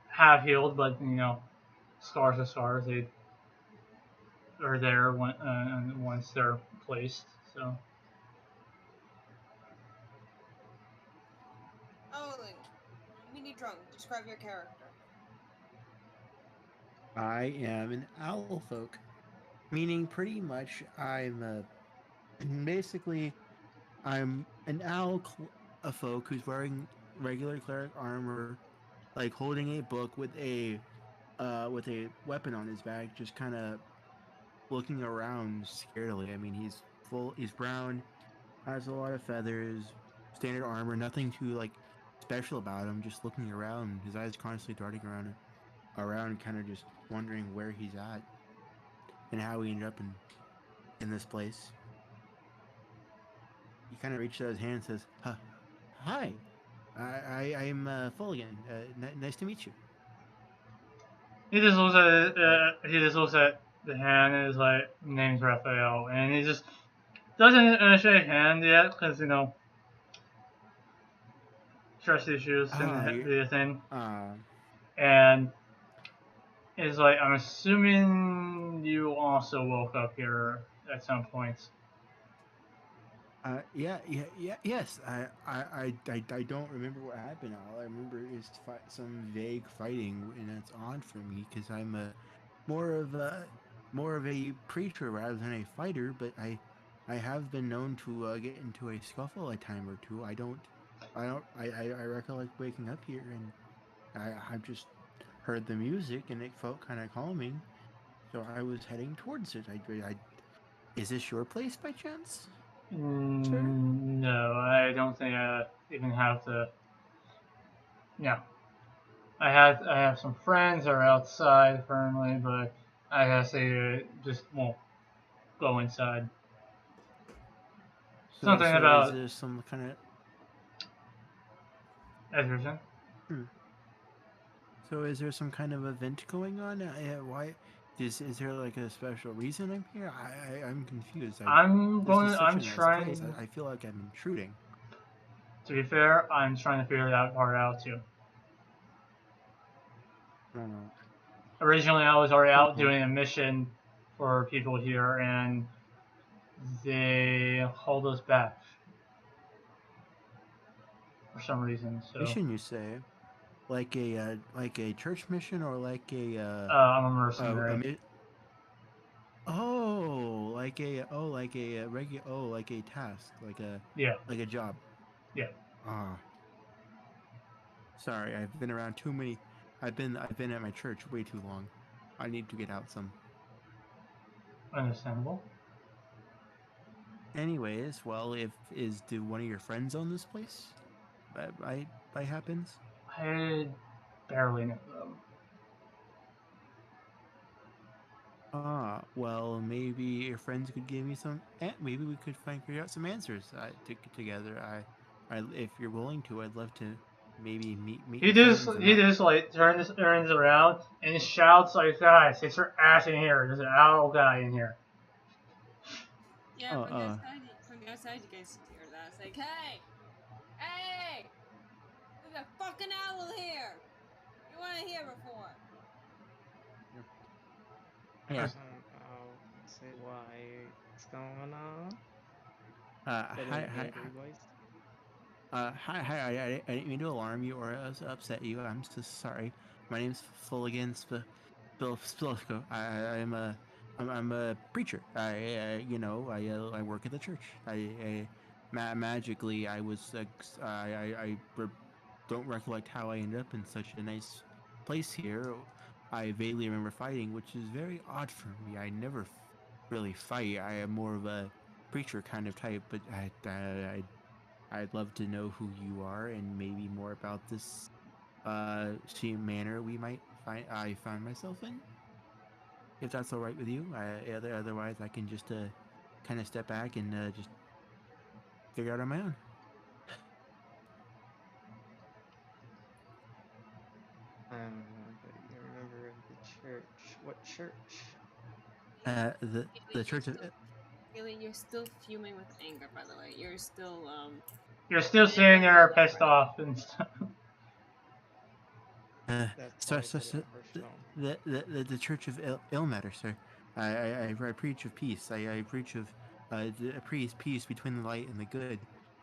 have healed, but scars are scars. They are there once they're placed. So Owling, mini drunk. Describe your character. I am an owl folk, meaning pretty much basically I'm an a folk who's wearing regular cleric armor, like holding a book with a weapon on his back, just kind of looking around scarily. I mean, he's brown, has a lot of feathers, standard armor, nothing too like special about him. Just looking around, his eyes constantly darting around, kind of just wondering where he's at and how he ended up in this place. He kind of reaches out his hand and says, "Hi, I'm Fulligan. Nice to meet you." he just looks at I the hand and is like, name's Raphael, and he just doesn't shake hand yet because trust issues ah can you be a thing, uh and is like, I'm assuming you also woke up here at some point. yes. I don't remember what happened. All I remember is some vague fighting, and it's odd for me because I'm more of a more of a preacher rather than a fighter. But I have been known to get into a scuffle a time or two. I recollect waking up here and I've just heard the music and it felt kind of calming. So I was heading towards it. Is this your place by chance, sir? No, I don't think I even have the. No, I have some friends that are outside currently, but I guess they just won't go inside. So Something so is about there some kind of As you're saying? So is there some kind of event going on? Why? Is there like a special reason I'm here? I'm confused. This is such I'm a nice place. trying, I feel like I'm intruding. to be fair, I'm trying to figure that part out too. Oh, Originally, I was already out oh, doing a mission for people here, and they hauled us back for some reason. So, mission you say? Like a church mission or like I'm a a mercenary. like a regular like a task Yeah, like a job. yeah, Ah, sorry, I've been around too many. I've been at my church way too long. I need to get out some. understandable. Anyways, well, if is do one of your friends own this place? By happens? I barely know them. Ah, well, maybe your friends could give me some. Maybe we could figure out some answers together. If you're willing to, I'd love to maybe meet your friends and He not. just like turns around and shouts like, "Guys, get your ass in here! There's an owl guy in here." Yeah, Oh, from the outside, you guys hear that. It's like, hey, hey, there's a fucking owl here. You weren't here before. yeah. I'll say why it's going on, but in Hi, an hi, angry voice. hi. I didn't mean to alarm you or upset you. I'm so sorry. My name's Fulligan Spilsko. I'm a preacher. I work at the church. Magically I was don't recollect how I ended up in such a nice place here. I vaguely remember fighting, which is very odd for me. I never really fight. I am more of a preacher kind of type, but I'd love to know who you are and maybe more about this manor we might I found myself in. If that's all right with you, otherwise I can just kind of step back and just figure out on my own. But you're a member of the church. What church? The Church of Haley, you're still fuming with anger. By the way, you're still You're still sitting there pissed off and stuff. That's so, why I so, took it so personal. the Church of Ilmatter, sir. I preach of peace. I preach of peace between the light and the good,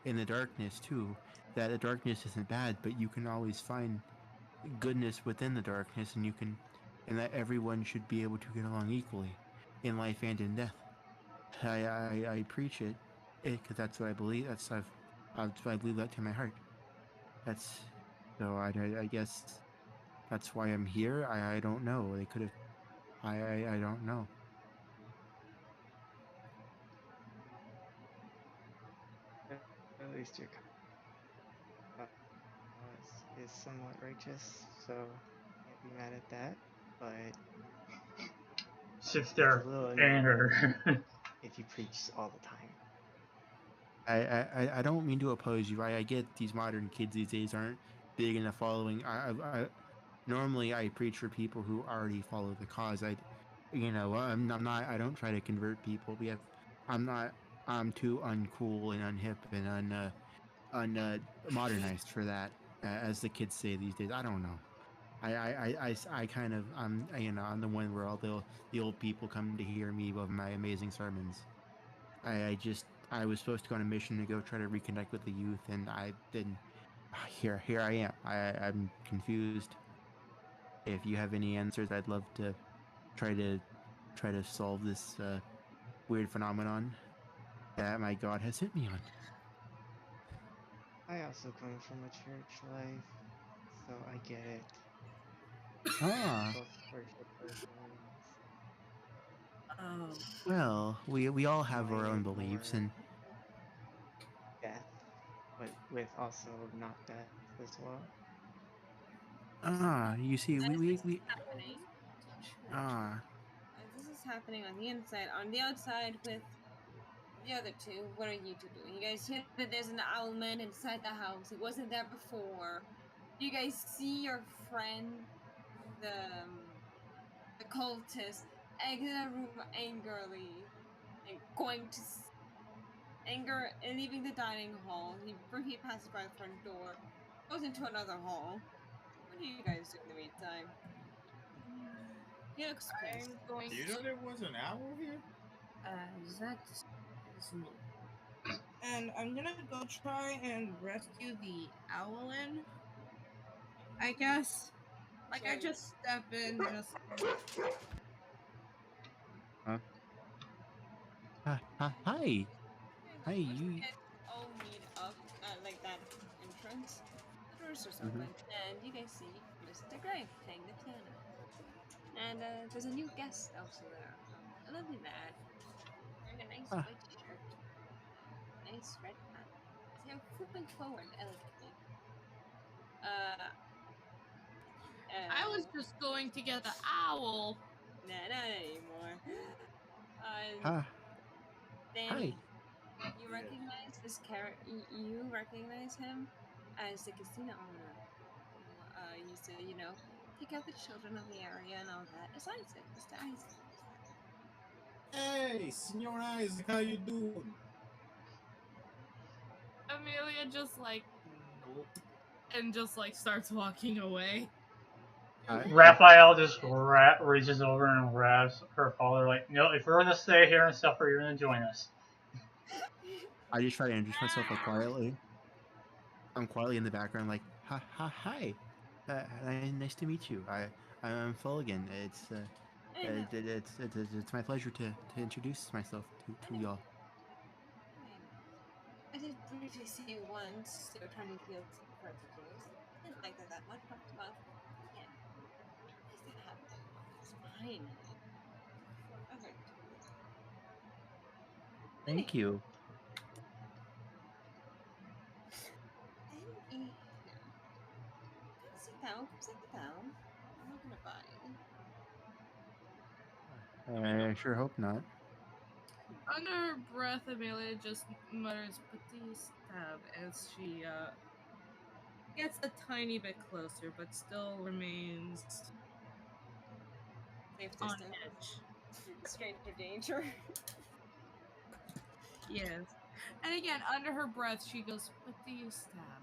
in the darkness too. That the darkness isn't bad, but you can always find goodness within the darkness, and that everyone should be able to get along equally, in life and in death. I preach it, because that's what I believe. I believe that to my heart. That's so I guess that's why I'm here. I don't know. They could have. I don't know. At least your cause is somewhat righteous, so can't be mad at that. But Sits it's a there, little annoying anger. if you preach all the time. I don't mean to oppose you. I get these modern kids these days aren't big in the following. Normally I preach for people who already follow the cause. I'm not. I don't try to convert people. I'm not. I'm too uncool and unhip and modernized for that, as the kids say these days. I don't know. I kind of I'm the one where all the old people come to hear me of my amazing sermons. I was supposed to go on a mission to go try to reconnect with the youth, and I didn't. Here I am. I'm confused. If you have any answers, I'd love to try to try to solve this weird phenomenon that my God has sent me on. I also come from a church life, so I get it. Ah, Both worship persons. Oh, well, we all have our own Might beliefs, more and death, but with also not death as well. you see, as this is happening, ah, as this is happening on the inside, on the outside with the other two, what are you two doing? You guys hear that there's an owl man inside the house. He wasn't there before. You guys see your friend, the the cultist, exit the room angrily and going to anger and leaving the dining hall. He briefly passes by the front door, goes into another hall. What do you guys do in the meantime? He looks pissed. I'm going Do you to. know there was an owl here? That is new. And I'm gonna go try and rescue the owlin. I guess. Like I So, just step in, just Huh? Hi. Hi, once you you. guys all meet up at like that entrance, the doors just Mm-hmm. open, and you guys see Mr. Gray playing the piano. And there's a new guest also there, a lovely lad wearing a nice Ah, white shirt, nice red pants, his hair flipping forward elegantly. Uh, I was uh, just going to get the owl. nah, not anymore. hi. Hi. Danny, you Yes. recognize this character? You recognize him as the casino owner who used to, take out the children of the area and all that. It's Isaac, Mr. Isaac. Hey, Senor Isaac, how you doing? Amelia just like nope, and just like starts walking away. Hi. Raphael just reaches over and grabs her father, like, no, if we're gonna stay here and suffer, you're gonna join us. I just try to introduce myself like quietly. I'm quietly in the background, like, hi. Nice to meet you. I'm Fulligan. I know, It's my pleasure to introduce myself I to know, y'all. I know. I did briefly see you once. You were trying to field cartridges. Didn't like that much, but well, yeah. Nice to have you. It's fine. I heard too. Thank Anywho, you. then here. Come sit down. Come sit down. I'm not gonna bite. I sure hope not. Under her breath, Amelia just mutters "petit stab" as she gets a tiny bit closer, but still remains Safe on distance. edge. Stranger danger. Yes. And again, under her breath, she goes "petit stab."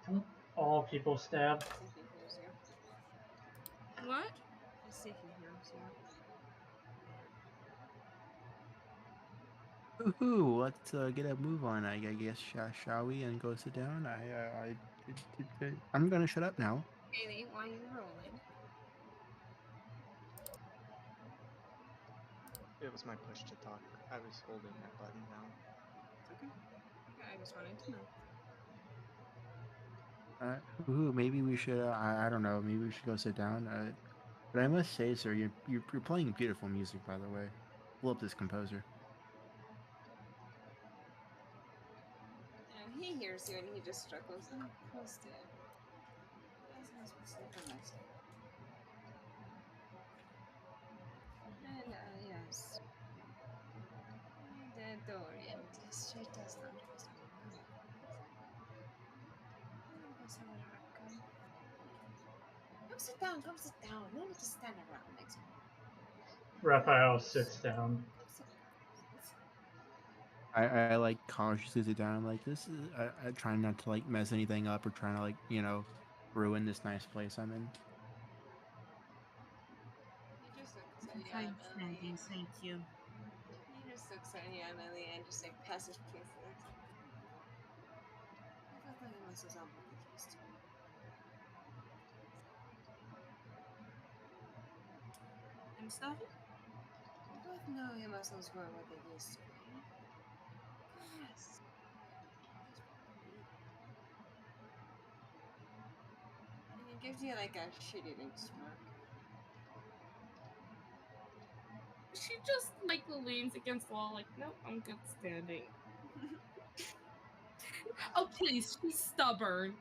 Don't all people stab? See if he hears you. What? Let's see if he hears you. Woohoo! Let's get a move on. I guess shall we and go sit down? I'm gonna shut up now. Bailey, why are you rolling? It was my push to talk. I was holding that button down. Okay. Yeah, I just wanted to know. Woohoo! Maybe we should. I don't know. Maybe we should go sit down. But I must say, sir, you're playing beautiful music, by the way. Love this composer. He hears you and he just struggles. Oh, close to it. That's not supposed to be nice. And, yes. The Dorian. She does not trust me. No. Come sit down. Come sit down. No need to stand around next to me. Raphael sits down. Come sit down. I like cautiously sit down. Like this is. I try not to like mess anything up or trying to like ruin this nice place I'm in. He just looks at I'm you, fine, Emily. Sandy. Thank you. He just looks at you, Emily, and just like passes places. I felt like it was on what they used to be. And stuff? We both know your muscles weren't what they used to be. Yes. And he gives you like a shit-eating smirk. She just like leans against the wall, like, no, I'm good standing. Oh, please, she's stubborn.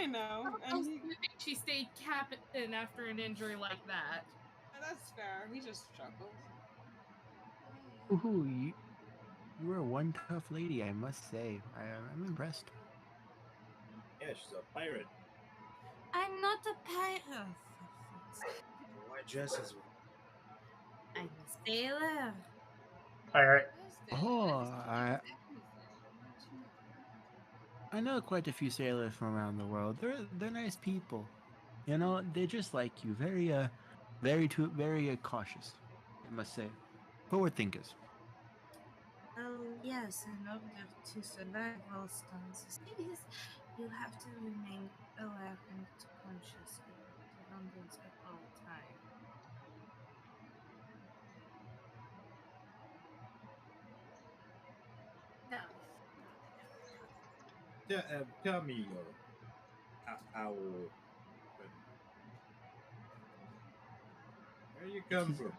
I know, How and else do you think she stayed captain after an injury like that? that's fair. He just chuckles. Woohoo! You are one tough lady, I must say. I'm impressed. Yeah, she's a pirate. I'm not a pirate. Oh, for fuck's sake. Why dress as one? I'm a sailor. Pirate. That's Oh, that explains everything. Don't you know? I know quite a few sailors from around the world. They're nice people. You know, they're just like you. Very cautious. I must say, forward thinkers. Oh, yes, in order to survive all storms of seas, you have to remain aware and conscious of your surroundings at all times. Now, Tell me, how where you come from?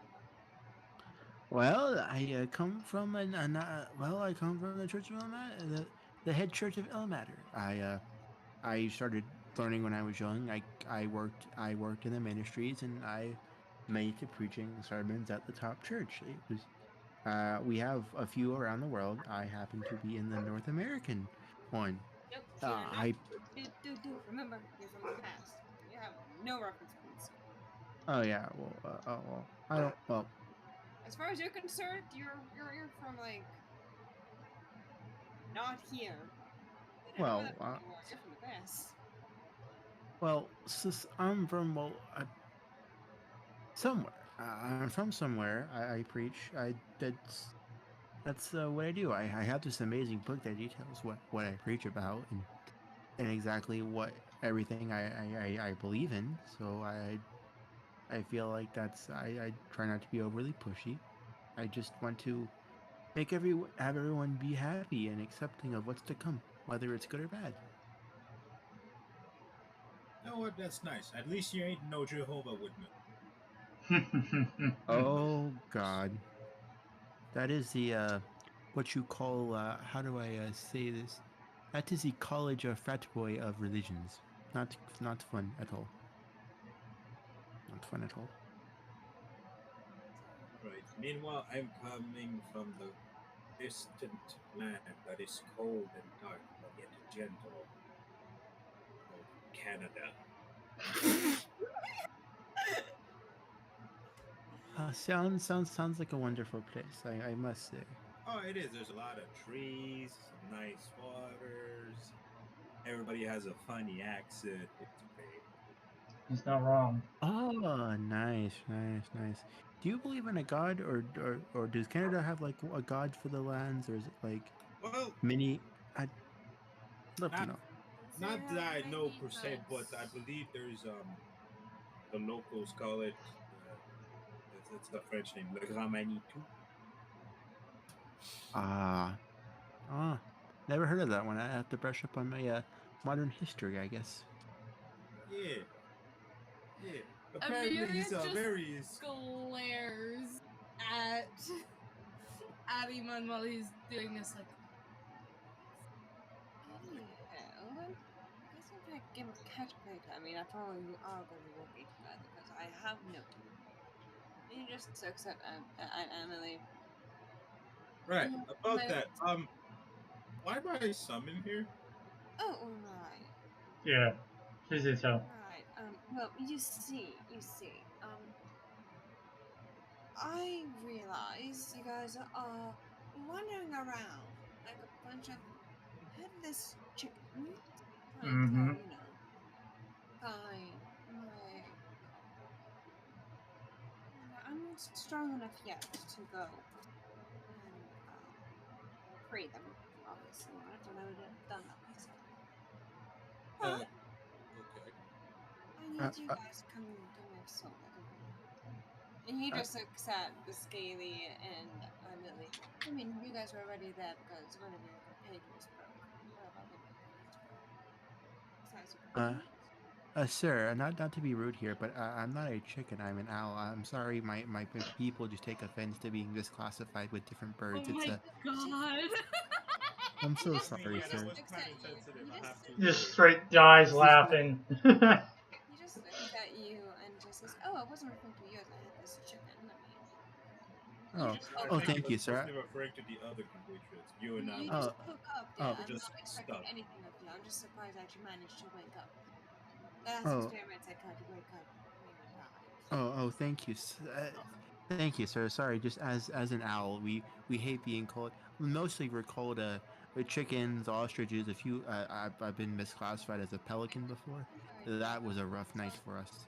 Well, I come from I come from the Church of the head church of Ilmater. I started learning when I was young. I worked in the ministries, and I made it to preaching sermons at the top church. It was we have a few around the world. I happen to be in the North American one. Nope, you're not. I Remember, you're from the past. You have no reference points. Oh yeah, well, I don't well As far as you're concerned, you're from like not here. You don't know what well that anymore. You're from the past. I'm from somewhere. I'm from somewhere. I preach. I that's what I do. I have this amazing book that details what I preach about and exactly what everything I believe in. So I feel like I try not to be overly pushy. I just want to have everyone be happy and accepting of what's to come, whether it's good or bad. You know what? That's nice. At least you ain't no Jehovah Witness. Oh God, that is the what you call how do I say this? That is the college of frat boy of religions. Not fun at all. Not fun at all. Right. Meanwhile, I'm coming from the distant land that is cold and dark, but yet gentle, called Canada. Sounds like a wonderful place. I must say. Oh, it is. There's a lot of trees, some nice waters. Everybody has a funny accent. It's great. He's not wrong. Oh, nice. Do you believe in a god, or does Canada have like a god for the lands, or is it like Well, many? I'd love to not know. They not that have I know many per se, but I gods. believe there's the locals call it it's the French name Le Grand Manitou. Ah, ah, never heard of that one. I have to brush up on my modern history, I guess. Yeah, yeah. Apparently, Amelia he's a just very glares at Iman while he's doing this, like, Anyhow, I guess if I give a calculator, I mean, after all, you are going to be working together because I have noted. And he just looks at Emily. right And about that. Why am I summoned here? oh, right. Yeah, she's a tell. Right. Well, I realize you guys are wandering around like a bunch of headless chickens, trying to, Mm-hmm. find my. I'm not strong enough yet to go and free them. Obviously, I've never done that myself. Uh, But okay. I Uh, need you uh, guys to come and give me a soul letter. And he uh, just looks at the Scaly and Lily. I mean, you guys were already there because one of your pages broke. One of our little pages broke. Sounds super uh, convenient. sir, not to be rude here, but I'm not a chicken. I'm an owl. I'm sorry, my people just take offense to being misclassified with different oh birds. It's my a. god. I'm He so just I mean, sorry, yeah, he that just sir. was looks kind at of you. insensitive. He I just have to Just say. straight dies This is laughing. he just looks at you and just says, "Oh, I wasn't referring to you as I had this chicken. I mean, You Oh, just I hook oh, think up. he thank was you, sir. mostly referring to the other compatriots. You and You Alan just Oh, hook up there. oh, were I'm just not expecting stuck. anything of you. I'm just surprised that you managed to wake up. Last oh, experiments I tried to wake up when you died. oh, thank you, thank you, sir. Sorry, just as an owl, we hate being called. Mostly we're called chickens, ostriches. A few, I've been misclassified as a pelican before. I'm sorry to hear That about was a that. rough night for us.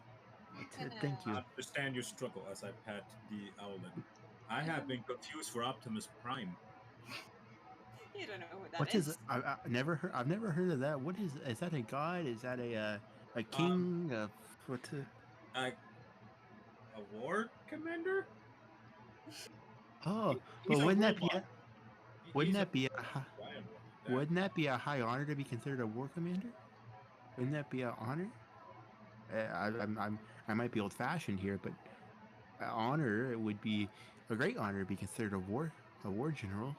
I'm Thank gonna. I you. understand your struggle as I pat the owlin. I have Um, been confused for Optimus Prime. you don't know who that What's his? is. I never heard. I've never heard of that. What is? Is that a god? Is that a Um, king? What? a, a war commander? Oh, but He's a robot. wouldn't He's a that be giant one at that. wouldn't that be a high honor to be considered a war commander? Wouldn't that be an honor? I might be old fashioned here, but honor it would be a great honor to be considered a war general.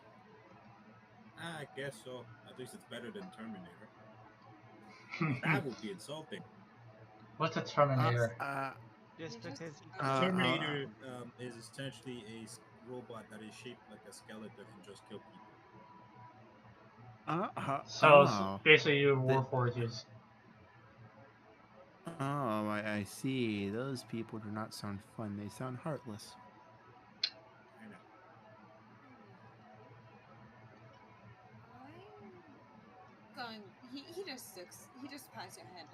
I guess so. At least it's better than Terminator. That would be insulting. What's a Uh, Terminator? uh, You Just just because he a A killed robot. uh, Terminator is essentially a robot that is shaped like a skeleton and just kill people. So it's oh, basically you the, warforges. oh, I see. Those people do not sound fun. They sound heartless. I know. I'm going. He just looks. He just pats your head.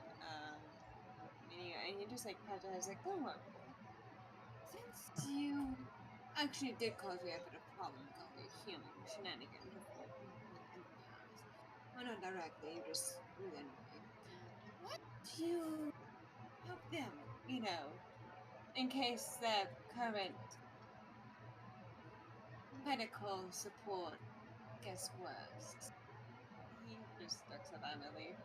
And he just like pats your head. He's like, don't worry. Since you actually did cause me a bit of problem with all your human shenanigans before in the past, well, not directly. You just really annoying. What do you help them? You know, in case their current medical support gets worse. He just looks at Emily.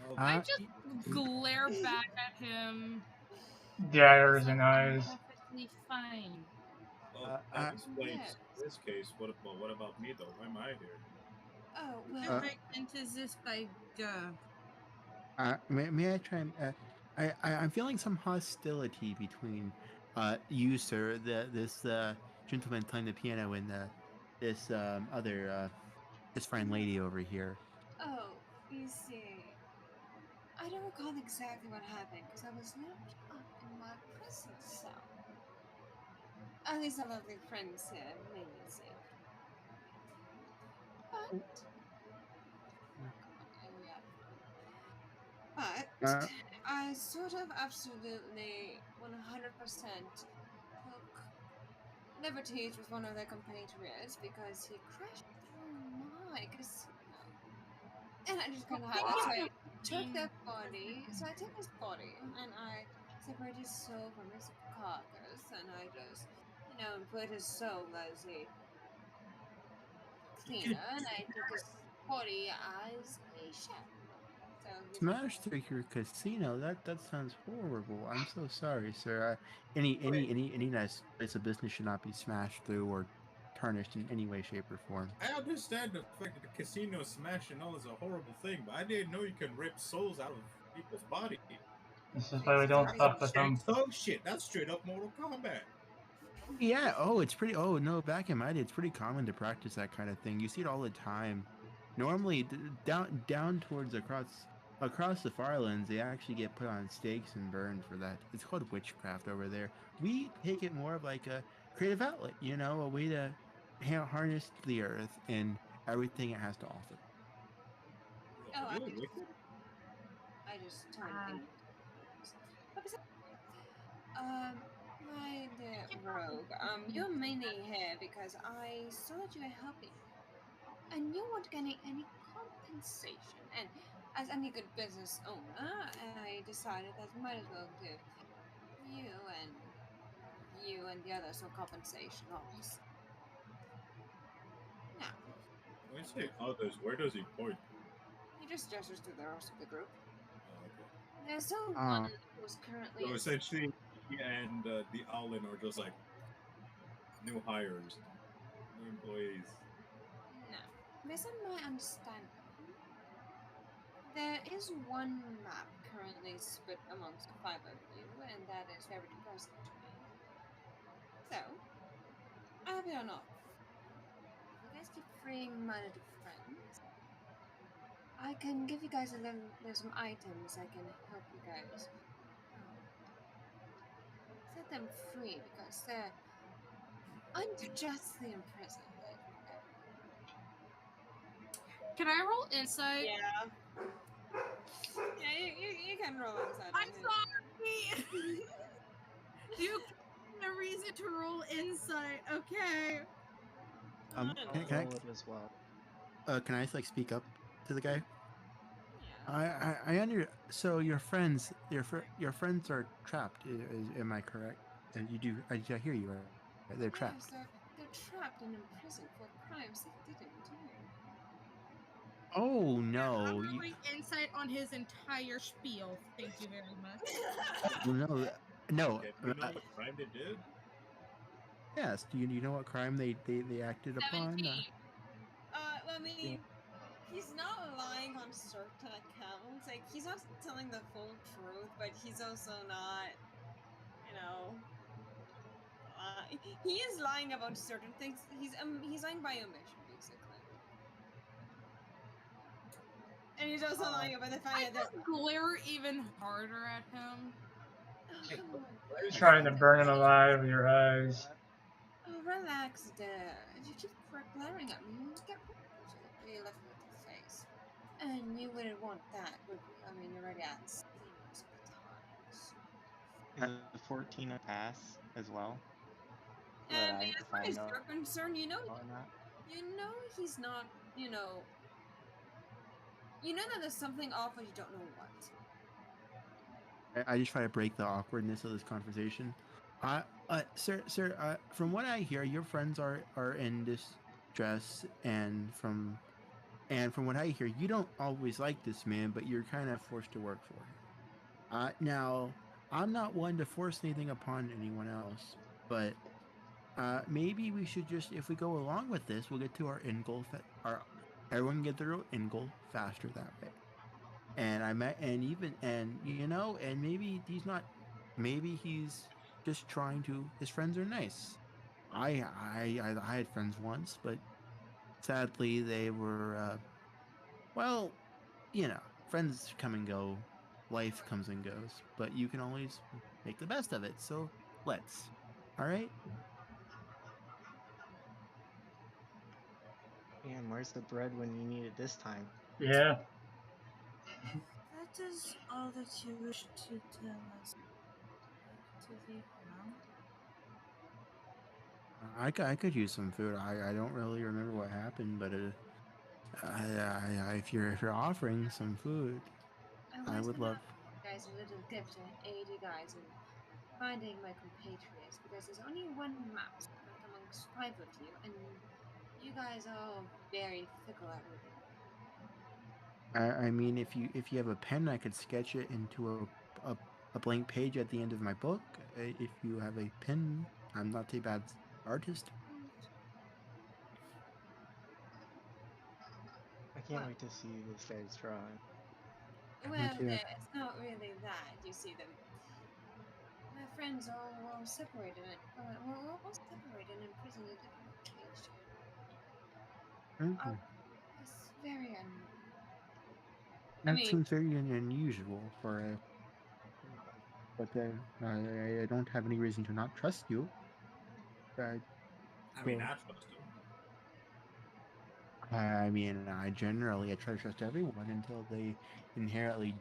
Well, I Uh, just glare back at him. Daggers He's like, and I'm eyes. perfectly fine. well, uh, that uh, explains Yes. this case. What about me though? Why am I here? Oh Your uh, well. pregnant is this by duh. may I try and I'm feeling some hostility between you, sir, this gentleman playing the piano, and this other this fine lady over here. Oh, you see, I don't recall exactly what happened because I was locked up in my prison cell. At least our lovely friends here made me safe. But oh yeah, but Uh, I sort of absolutely 100% took liberties with one of their compatriots because he crashed through my casino. And I just kind of had that. So I took that body. So I took his body and I separated his soul from his carcass, and I just, put his soul as a You could, cleaner, and I took his body as a chef. So he's my smash through your casino. That sounds horrible. I'm so sorry, sir. Any nice place of business should not be smashed through or tarnished in any way, shape, or form. I understand the fact that the casino smash and all is a horrible thing, but I didn't know you can rip souls out of people's body. This is why This we is don't our That's some fuck with business. Shang them. Tsung shit. That's straight up Mortal Kombat. Yeah. Oh, it's pretty. Oh no, back in my day, it's pretty common to practice that kind of thing. You see it all the time. Normally, down towards across the Farlands, they actually get put on stakes and burned for that. It's called witchcraft over there. We take it more of like a creative outlet, a way to harness the earth and everything it has to offer. Bro, Oh, are you a wicked? I just turn Ah, things into flames. But besides, my dear rogue, you're mainly here because I saw that you were helping me, and you weren't getting any compensation. And as any good business owner, I decided that I might as well give you and the others some compensation also. Now, When you say others, where does he point? he just gestures to the rest of the group. Oh, okay. There's still one Oh, who's currently So in. essentially, he and the Owlin are just like new hires, new employees. Now, based on my understanding, there is one map currently split amongst the five of you, and that is very depressing to me. So, I have it or not. If you guys keep freeing minor friends, I can give you guys there's some items I can help you guys set them free because they're unjustly imprisoned. Can I roll insight? Yeah. Yeah, you can roll inside I'm on him. sorry. You gave me a reason to roll insight. Okay. Can I'll can roll it as well. can I like speak up to the guy? Yeah. I under so your friends your friends are trapped. Am I correct? And you do I hear you. Right? They're trapped. Yes, they're trapped and imprisoned for crimes they didn't do. Oh Yeah, I'm no! rolling insight on his entire spiel. Thank you very much. No, no. Okay, do we know what crime they did? Yes. Do you know what crime they acted upon? 17. I Yeah. mean, he's not lying on certain accounts. Like, he's not telling the full truth, but he's also not, you know, he is lying about certain things. He's lying by omission, basically. And he's also lying about the fact I that they're. just glare even harder at him. Oh, come on, You're guys. trying to burn him alive with your eyes. Oh, relax there. If you keep glaring at me, you get really left with the face. And you wouldn't want that, would you? I mean, you're already at sea most of the time. Is a 14 a pass as well? So that And as if far I as know you're concerned, or not. he's not, you know that there's something off, but you don't know what. I just try to break the awkwardness of this conversation. Sir, from what I hear, your friends are in distress, and from what I hear, you don't always like this man, but you're kind of forced to work for him. Now, I'm not one to force anything upon anyone else, but maybe we should just, if we go along with this, we'll get to our end goal. Everyone can get their end goal faster that way. And I met, and even, and and maybe maybe he's just trying to. His friends are nice. I had friends once, but sadly they were, well, friends come and go, life comes and goes, but you can always make the best of it. So let's. All right. And where's the bread when you need it this time? Yeah. That is all that you wish to tell us. Back to the ground. I could use some food. I don't really remember what happened, but if you're offering some food, I I was would gonna love. ask you guys a little gift to aid you guys in finding my compatriots because there's only one mouse left amongst five of you, and you guys are all very fickle at witting. I mean, if you have a pen, I could sketch it into a blank page at the end of my book. If you have a pen, I'm not a bad artist. I can't Well, wait to see this guy's drawing. Me well, too. it's not really that. You see them. My friends are all separated. We're all separated and imprisoned in different locations. Mhm. It's very I That mean, seems very unusual for a. But I don't have any reason to not trust you. Uh, I mean, so I trust him. I mean, I try to trust everyone until they inherently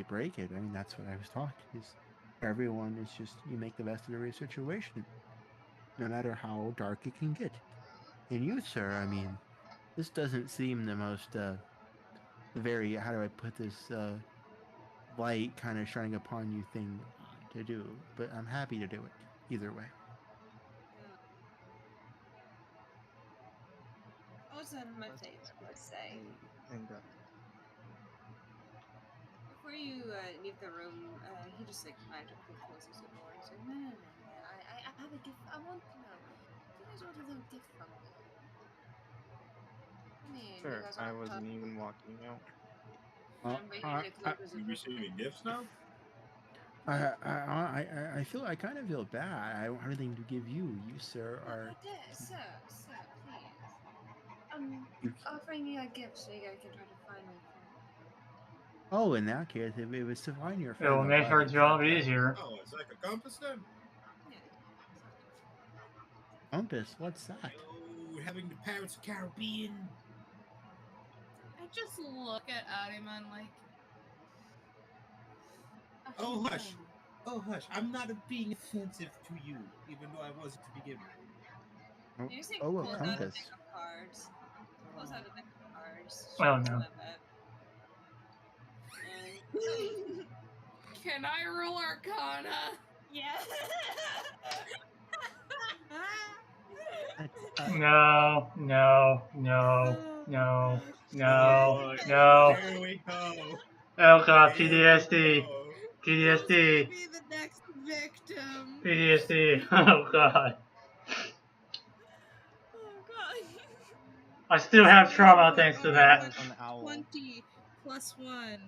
break it. I mean, that's what I was taught. Is everyone is just you make the best of every situation, no matter how dark it can get. And you, sir, I mean, this doesn't seem the most very how do I put this light kind of shining upon you thing to do, but I'm happy to do it either way. also in my Let's favor, let's say. say and Before you leave the room, he just like magically closes the door and says, "No, no, no, no. I have a gift. I want to know. Do you guys want a little gift from me? I mean, you sure. guys I aren't wasn't tough. even walking out. Uh, But he uh, like uh, closes the You door. receiving gifts now? I feel I kind of feel bad. I don't have anything to give you. You, sir, are Sir, please. I'm you. offering you a gift so you guys can try to find my friend. Oh, in that case, if it was to find your It friend, will I'll make her gladly job accept that. easier. Oh, it's like a compass then? Yeah. Compass, what's that? Yo, having the Pirates of Caribbean. I just look at Ariman like, Oh, hush. Oh, hush. I'm not being offensive to you, even though I wasn't to begin with. Oh, Music oh, a pulls out a compass. deck of cards. Pulls out a deck of cards. Oh Shuffles a no. little bit. And can I roll Arcana? yeah. No, no, no, no, no, Oh, no. here we go. Oh god, Here we PTSD. go. Who's gonna PTSD. be the next victim? PTSD. Oh god. Oh god. I still have trauma Persuasion thanks check. to Oh, I that. got It's on the owl. 20 plus 1.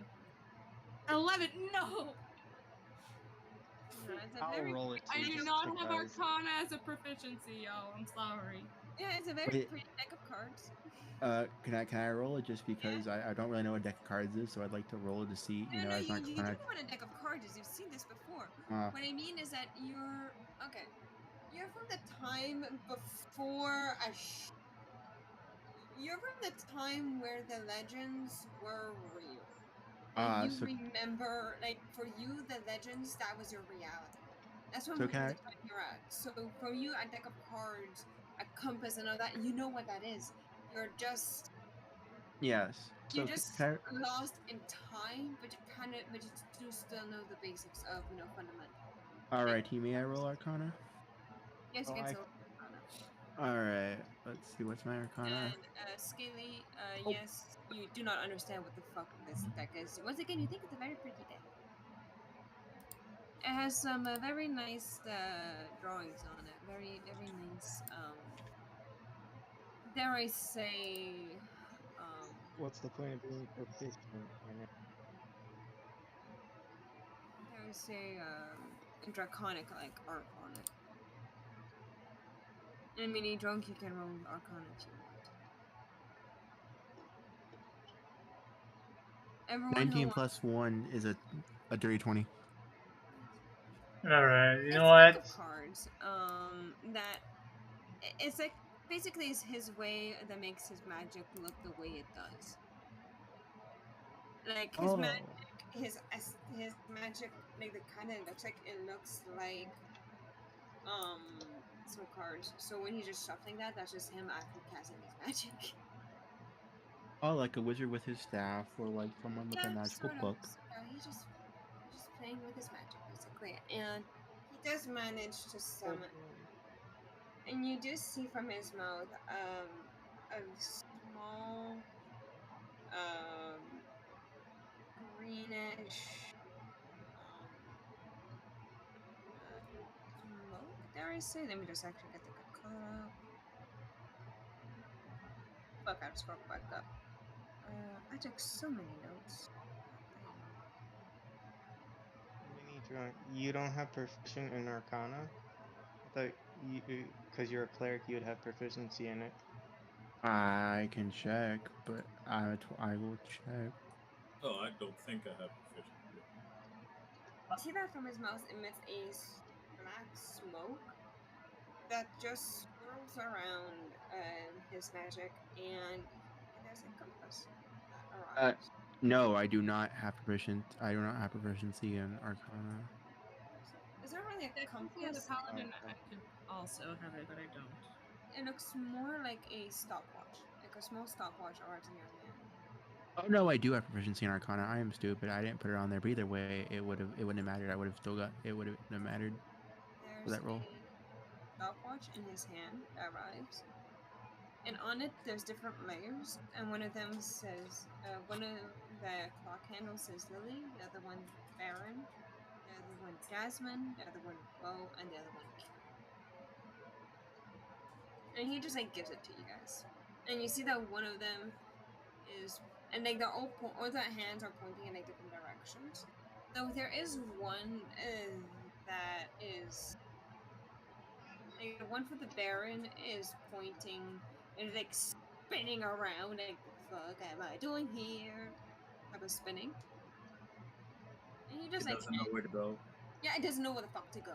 11. No! No, it's a I'll very roll it I too, do just not have because. Arcana as a proficiency, y'all. I'm sorry. yeah, it's a very Wait. pretty deck of cards. Can I roll it just because I don't really know what deck of cards is, so I'd like to roll it to see, you know, No, as an you do arcana. know what a deck of cards is. You've seen this before. Uh, What I mean is that you're okay. You're from the time before you're from the time where the legends were real. Like you so remember, like for you, the legends that was your reality. That's from so the can I? time you're at. So for you, a deck of cards, a compass, and all that, you know what that is. You're just Yes. you're So just can lost in time, but you do still know the basics of fundamental. I? All Like right, may I roll arcana? yes, you Oh, can I. still. All right. Let's see. What's my arcana? And Scaly, Oh. yes, you do not understand what the fuck this deck is. Once again, you think it's a very pretty deck. It has some very nice drawings on it. Very nice. Dare I say, um, What's the point of being proficient in it? dare I say, draconic like art on it. I mean, a drunk you can roll Arcana if you want. Everyone who 19 wants plus 1 is a dirty 20. Alright, you it's know a deck what? of cards. That it's like basically it's his way that makes his magic look the way it does. Like his Oh. magic, his magic, like the kind of looks like it looks like some cards. So when he's just shuffling that, that's just him actually casting his magic. Oh, like a wizard with his staff, or like someone with a Yeah, magical sort of. book. He's just playing with his magic basically, and he does manage to summon. And you do see from his mouth a small um greenish smoke, dare I say. Let me just actually get the good color up. Fuck, I just scrolled back up. I took so many notes. Mini drunk. You don't have proficient in Arcana? I thought you, because you're a cleric, you would have proficiency in it. I can check, but I will check. Oh, I don't think I have proficiency. You see that from his mouth emits a black smoke that just swirls around his magic, and there's a compass that Uh, arrives. no, I do not have proficiency in Arcana. Is there really a Technically, as a compass? paladin, Okay. I could also have it, but I don't. It looks more like a stopwatch, like a small stopwatch arrives in your hand. Oh no, I do have proficiency in Arcana. I am stupid. I didn't put it on there, but either way, it wouldn't have mattered. I would have still got it. Would have mattered for There's that roll. a stopwatch in his hand that arrives, and on it there's different layers. And one of them says, one of the clock handles says Lily, the other one Baron, the other one Jasmine, the other one Bo, and the other one Kate. And he just like gives it to you guys, and you see that one of them is, and like they're all the hands are pointing in like different directions. Though there is one that is like the one for the Baron is pointing and like spinning around like the fuck am I doing here? Type of spinning. And you just It like doesn't know where to go. yeah, it doesn't know where the fuck to go.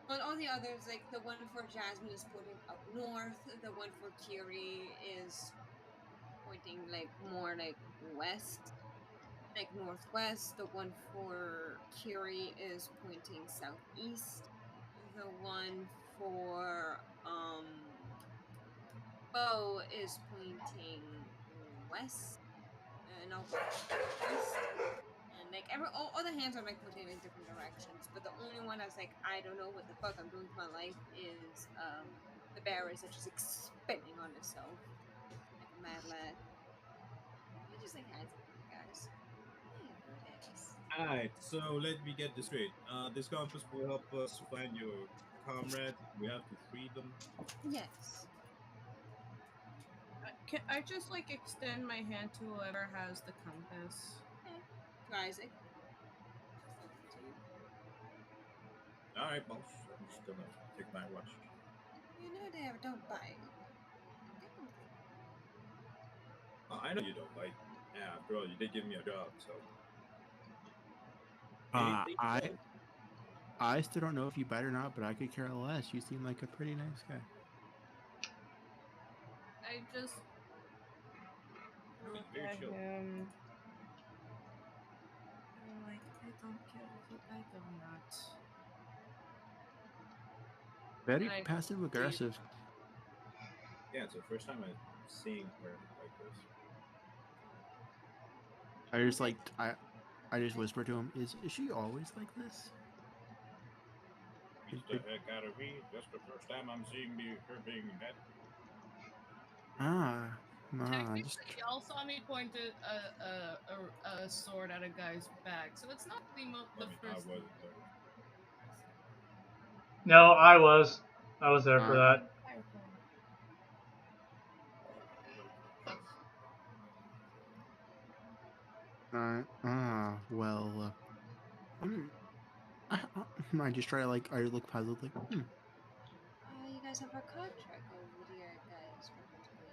But all the others, like the one for Jasmine is pointing up north, the one for Kiri is pointing like more like west, like northwest. The one for Kiri is pointing southeast. The one for Bo is pointing west, no, east. And like all the hands are like pointing in different directions, but the only one that's like I don't know what the fuck I'm doing with my life is the bear is just like spinning on itself like a mad lad. I just like hands it to you guys. There you go, Davis. Alright, so let me get this straight. This compass will help us find your comrades. We have to free them. Yes. Can I just like extend my hand to whoever has the compass? Okay. To Isaac. Just open to you. Alright, boss. I'm just gonna take my watch. You know they don't bite. They don't think. I know you don't bite. Yeah, after all, you did give me a job, so. Uh, Anything I else? I still don't know if you bite or not, but I could care less. You seem like a pretty nice guy. I just I mean, look very at chill. him. I'm like, I don't care if you bite or not. Very And I just passive leave. aggressive. Yeah, it's the first time I'm seeing her like this. I You just guys, like I just whisper to him, "Is she always like this?" Beats the heck out of me. That's the first time I'm seeing her being that. Ah, just Technically, y'all saw me point a sword at a guy's back, so it's not I the mean, I first. wasn't there. No, I was. I was there for uh, that. well, um, I just try to like I look puzzled like, you guys have a contract, or what do you guys want to do?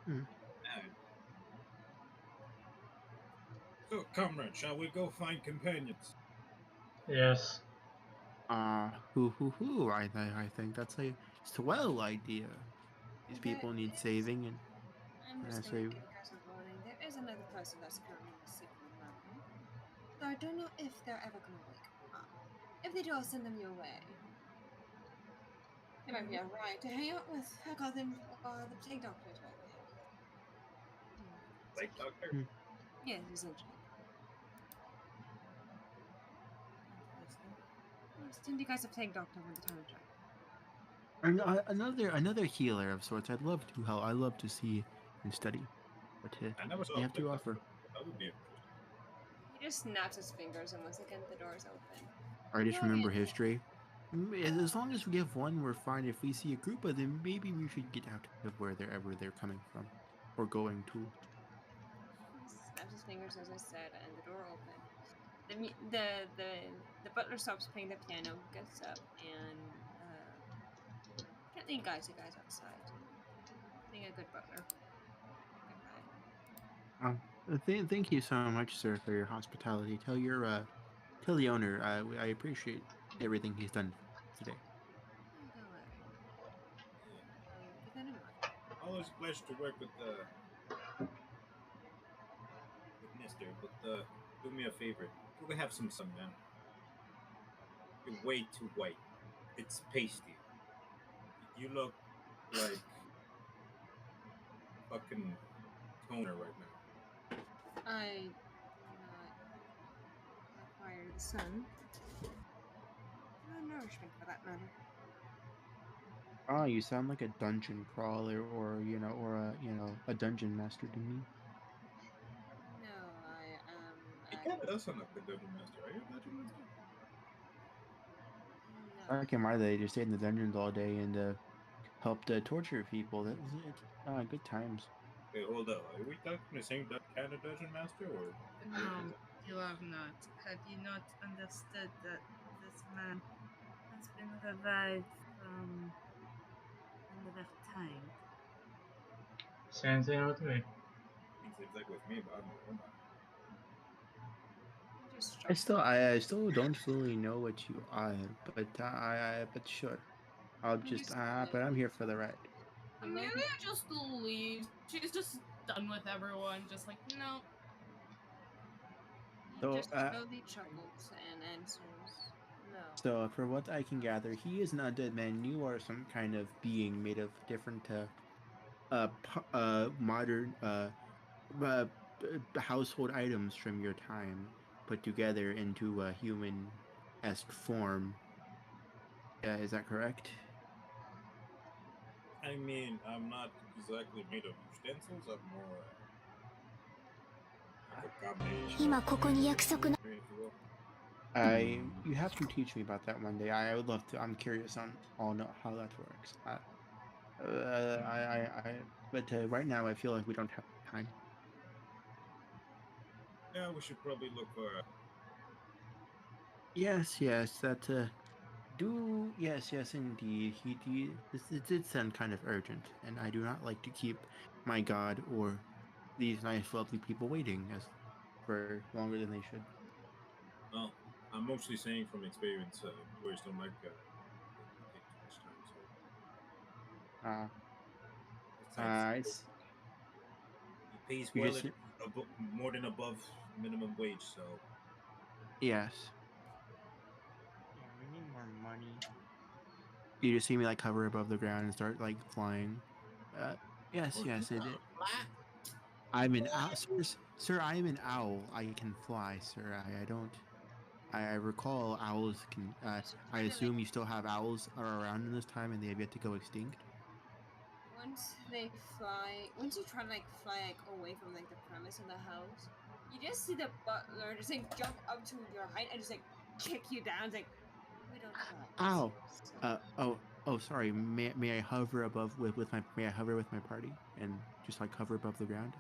Business? Alright. So, comrade, shall we go find companions? Yes. I think that's a swell idea. These There people need is. saving, I'm and I just gonna say, give you guys a warning. There is another person that's currently sick on the mountain. So I don't know if they're ever gonna wake up. If they do, I'll send them your way. It might be alright to hang out with. I call them the plague doctors right there. Like doctor? hmm. Yes, essentially. Interesting. I'll send you guys a plague doctor when the time is right. Another healer of sorts. I'd love to help. I love to see and study what I never saw they a have plague to doctor. offer. That would be interesting. He just snaps his fingers, and once again the door is open. I just Go in. remember history. As long as we have one, we're fine. If we see a group of them, maybe we should get out of where they're coming from, or going to. He snaps his fingers, as I said, and the door opens. The butler stops playing the piano, gets up, and gently guides you guys outside. Being a good butler, good man. Thank you so much, sir, for your hospitality. Tell the owner I appreciate everything he's done today. Oh, don't worry. Yeah. I'll keep that in mind. Always a pleasure to work with Nestor, but do me a favor. Could we have some sun, man? You're way too white. It's pasty. You look like fucking toner right now. I do not require the sun, or nourishment for that matter. Ah, you sound like a dungeon crawler, or a dungeon master to me. No, I am He a kind of does sound like a dungeon master. Are you a dungeon master? no. Back in my day, just stayed in the dungeons all day and helped torture people. That was it. Ah, good times. Okay, hold up. Are we talking the same kind of dungeon master, or No, you have not. Have you not understood that this man has been revived from another time? Same thing with me. seems like with me, but I don't know. Hold on. Just I still don't fully know what you are, but sure. I'll just but I'm here for the ride. Amelia just leaves. She's just done with everyone. Just like, no. He So just slowly chuckles and answers, "No." so for what I can gather, he is an undead man. You are some kind of being made of different modern uh household items from your time put together into a human esque form. Is that correct? I mean, I'm not exactly made of utensils. I'm more like a combination of if you will. You have to teach me about that one day. I would love to. I'm curious on all know how that works. But right now I feel like we don't have time. Yeah, we should probably look for. Yes, that do yes, indeed. This did sound kind of urgent, and I do not like to keep my god or these nice, lovely people waiting as for longer than they should. Well, I'm mostly saying from experience. Employers don't like when we take too much time. So Uh, besides, it's he pays you well just at more than above minimum wage. So yes, Yeah, we need more money. you just see me like hover above the ground and start like flying. Uh, yes, oh, you yes, got flat. I'm an owl, sir. I am an owl. I can fly, sir. I don't. I recall owls can. Should I try to like assume you still have owls are around in this time, and they have yet to go extinct. once you try to like fly like away from like the premise of the house, you just see the butler just like jump up to your height and just like kick you down. It's like we don't fly Ow. upstairs, so Oh. Sorry. May I hover above with my May I hover with my party and just like hover above the ground?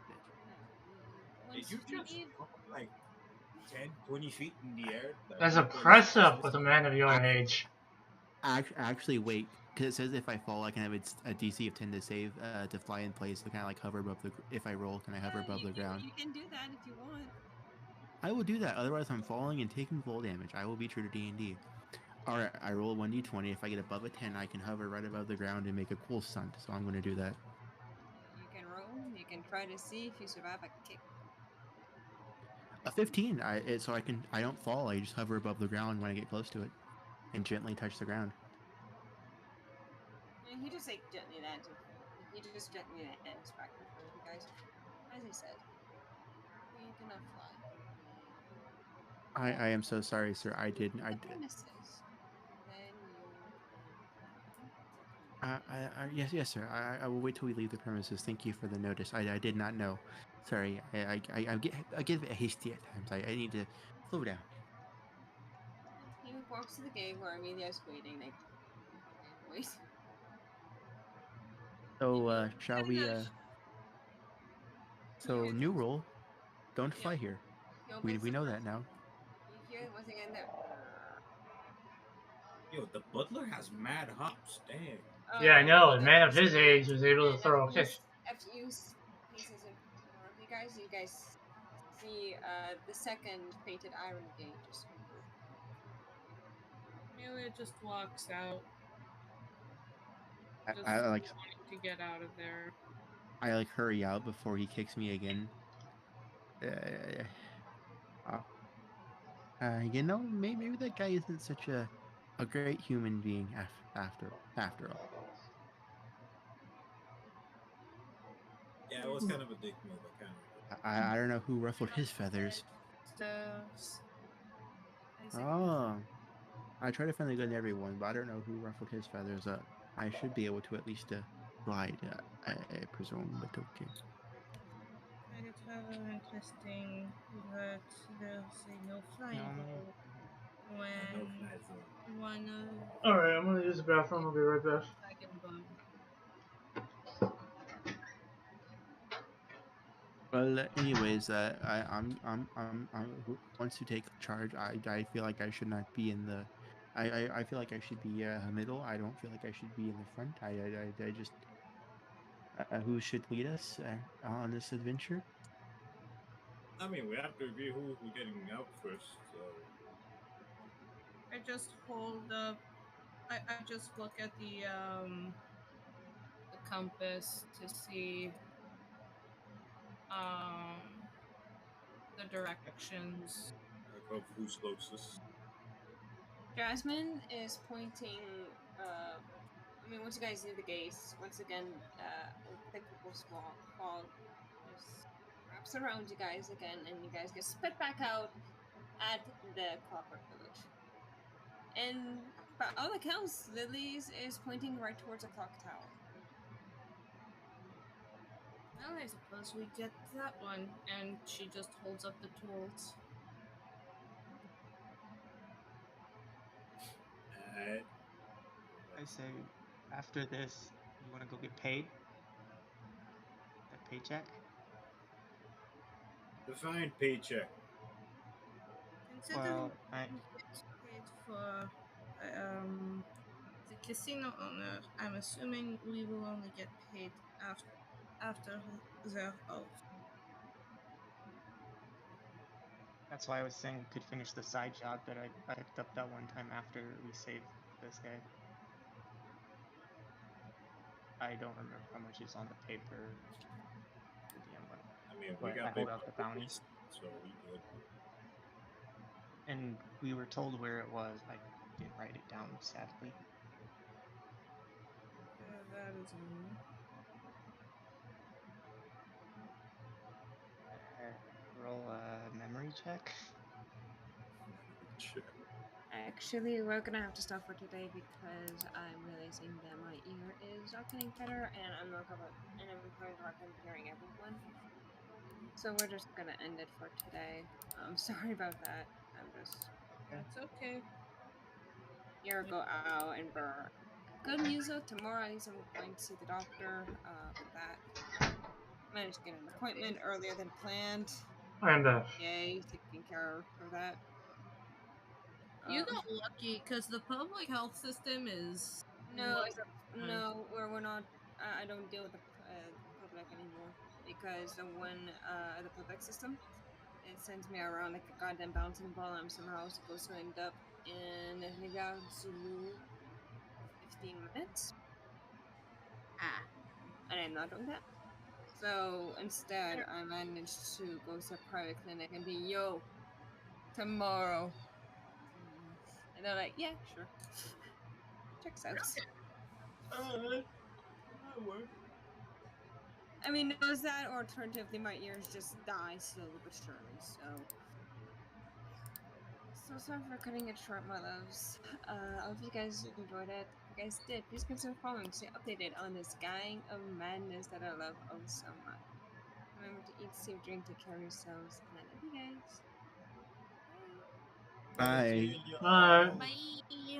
no. Did Once you you just leave, drop like 10, 20 feet in the air? That's Like what is impressive this? with a man of your age. Actually, wait, because it says if I fall, I can have a DC of 10 to save to fly in place. So kind of like hover above the. If I roll, can I hover yeah, above the ground? you can do that if you want. I will do that. Otherwise, I'm falling and taking full damage. I will be true to D&D. All right, I roll a 1d20. If I get above a 10, I can hover right above the ground and make a cool stunt. So I'm going to do that. You can roll. You can try to see if you survive a kick. A 15. So I don't fall. I just hover above the ground when I get close to it and gently touch the ground. And he just like gently lands in front. He just gently lands back in front of you guys. As I said, we cannot fly. I am so sorry, sir. I Leave didn't. I the did. premises. Then you can Yes, sir. I will wait till we leave the premises. Thank you for the notice. I did not know. Sorry. I get a bit hasty at times. I need to slow down. He walks to the gate where Amelia's waiting. Like, okay, wait. So You shall kind we? of So hear new rule: don't yep. fly here. He opens We the know front. that now. You hear once again that. Yo, the butler has mad hops. Dang. Yeah, I know. A But man of his age was able to and throw a kick. a few paces in front of you guys see the second painted iron gate just swing open. Amelia just walks out, just I like wanting to get out of there. I like hurry out before he kicks me again. Uh, uh, maybe that guy isn't such a great human being after all. Yeah, it was kind of a dick move. I kind of I don't know who ruffled his feathers. Stairs. Oh, I try to find the good in everyone, but I don't know who ruffled his feathers. I should be able to at least glide. I presume, but okay. Find it rather interesting that there's a no fly No, man. zone no when fly zone. one of Alright, I'm gonna use the bathroom. I'll be right back. dragon bug. Well, anyways, once you take charge, I feel like I should not be in the. I feel like I should be middle. I don't feel like I should be in the front. I just who should lead us on this adventure? I mean, we have to review who we're getting out first. So I just hold up. I just look at the compass to see um the directions. of who's closest. Jasmine is pointing. I mean, once you guys leave the gates, once again, a thick purple fog just wraps around you guys again, and you guys get spit back out at the Clockwork Village. And by all accounts, Lily's is pointing right towards a clock tower. Well, I suppose we get that one, and she just holds up the tools. Uh, I say, after this, you want to go get paid? That paycheck? define paycheck. Considering Well, I we get paid for the casino owner, I'm assuming we will only get paid after they're off. that's why I was saying we could finish the side job that I picked up that one time after we saved this guy. I don't remember how much is on the paper. The DM one. I mean, we But I got paid hold out the for bounty, this, so we good. and we were told where it was. I didn't write it down, sadly. That is on me. Roll a memory check. Check. Actually, we're gonna have to stop for today because I'm realizing that my ear is not getting better, and I'm not gonna, and I'm having a hard time hearing everyone. So we're just gonna end it for today. I'm sorry about that. I'm just Okay. That's okay. ear go out and burr. Good news though, tomorrow at least I'm going to see the doctor. For that, managed to get an appointment earlier than planned. And Yay, taking care of that. You Um, got lucky because the public health system is No, what? no, we're not. I don't deal with the public anymore because the one the public system it sends me around like a goddamn bouncing ball. I'm somehow supposed to end up in Rivière Zulu for 15 minutes. Ah, And I'm not doing that. So instead, I managed to go to a private clinic and be tomorrow. And they're like, yeah, sure, checks out. Alright, that works. I mean, it was that, or alternatively, my ears just die slowly but surely. So sorry for cutting it short, my loves. I hope you guys enjoyed it. If you guys did, please consider following to stay updated on this gang of madness that I love oh so much. Remember to eat, safe, drink, take care of yourselves, and I love you guys. Bye. Alright, see Bye. you, y'all. Bye. bye.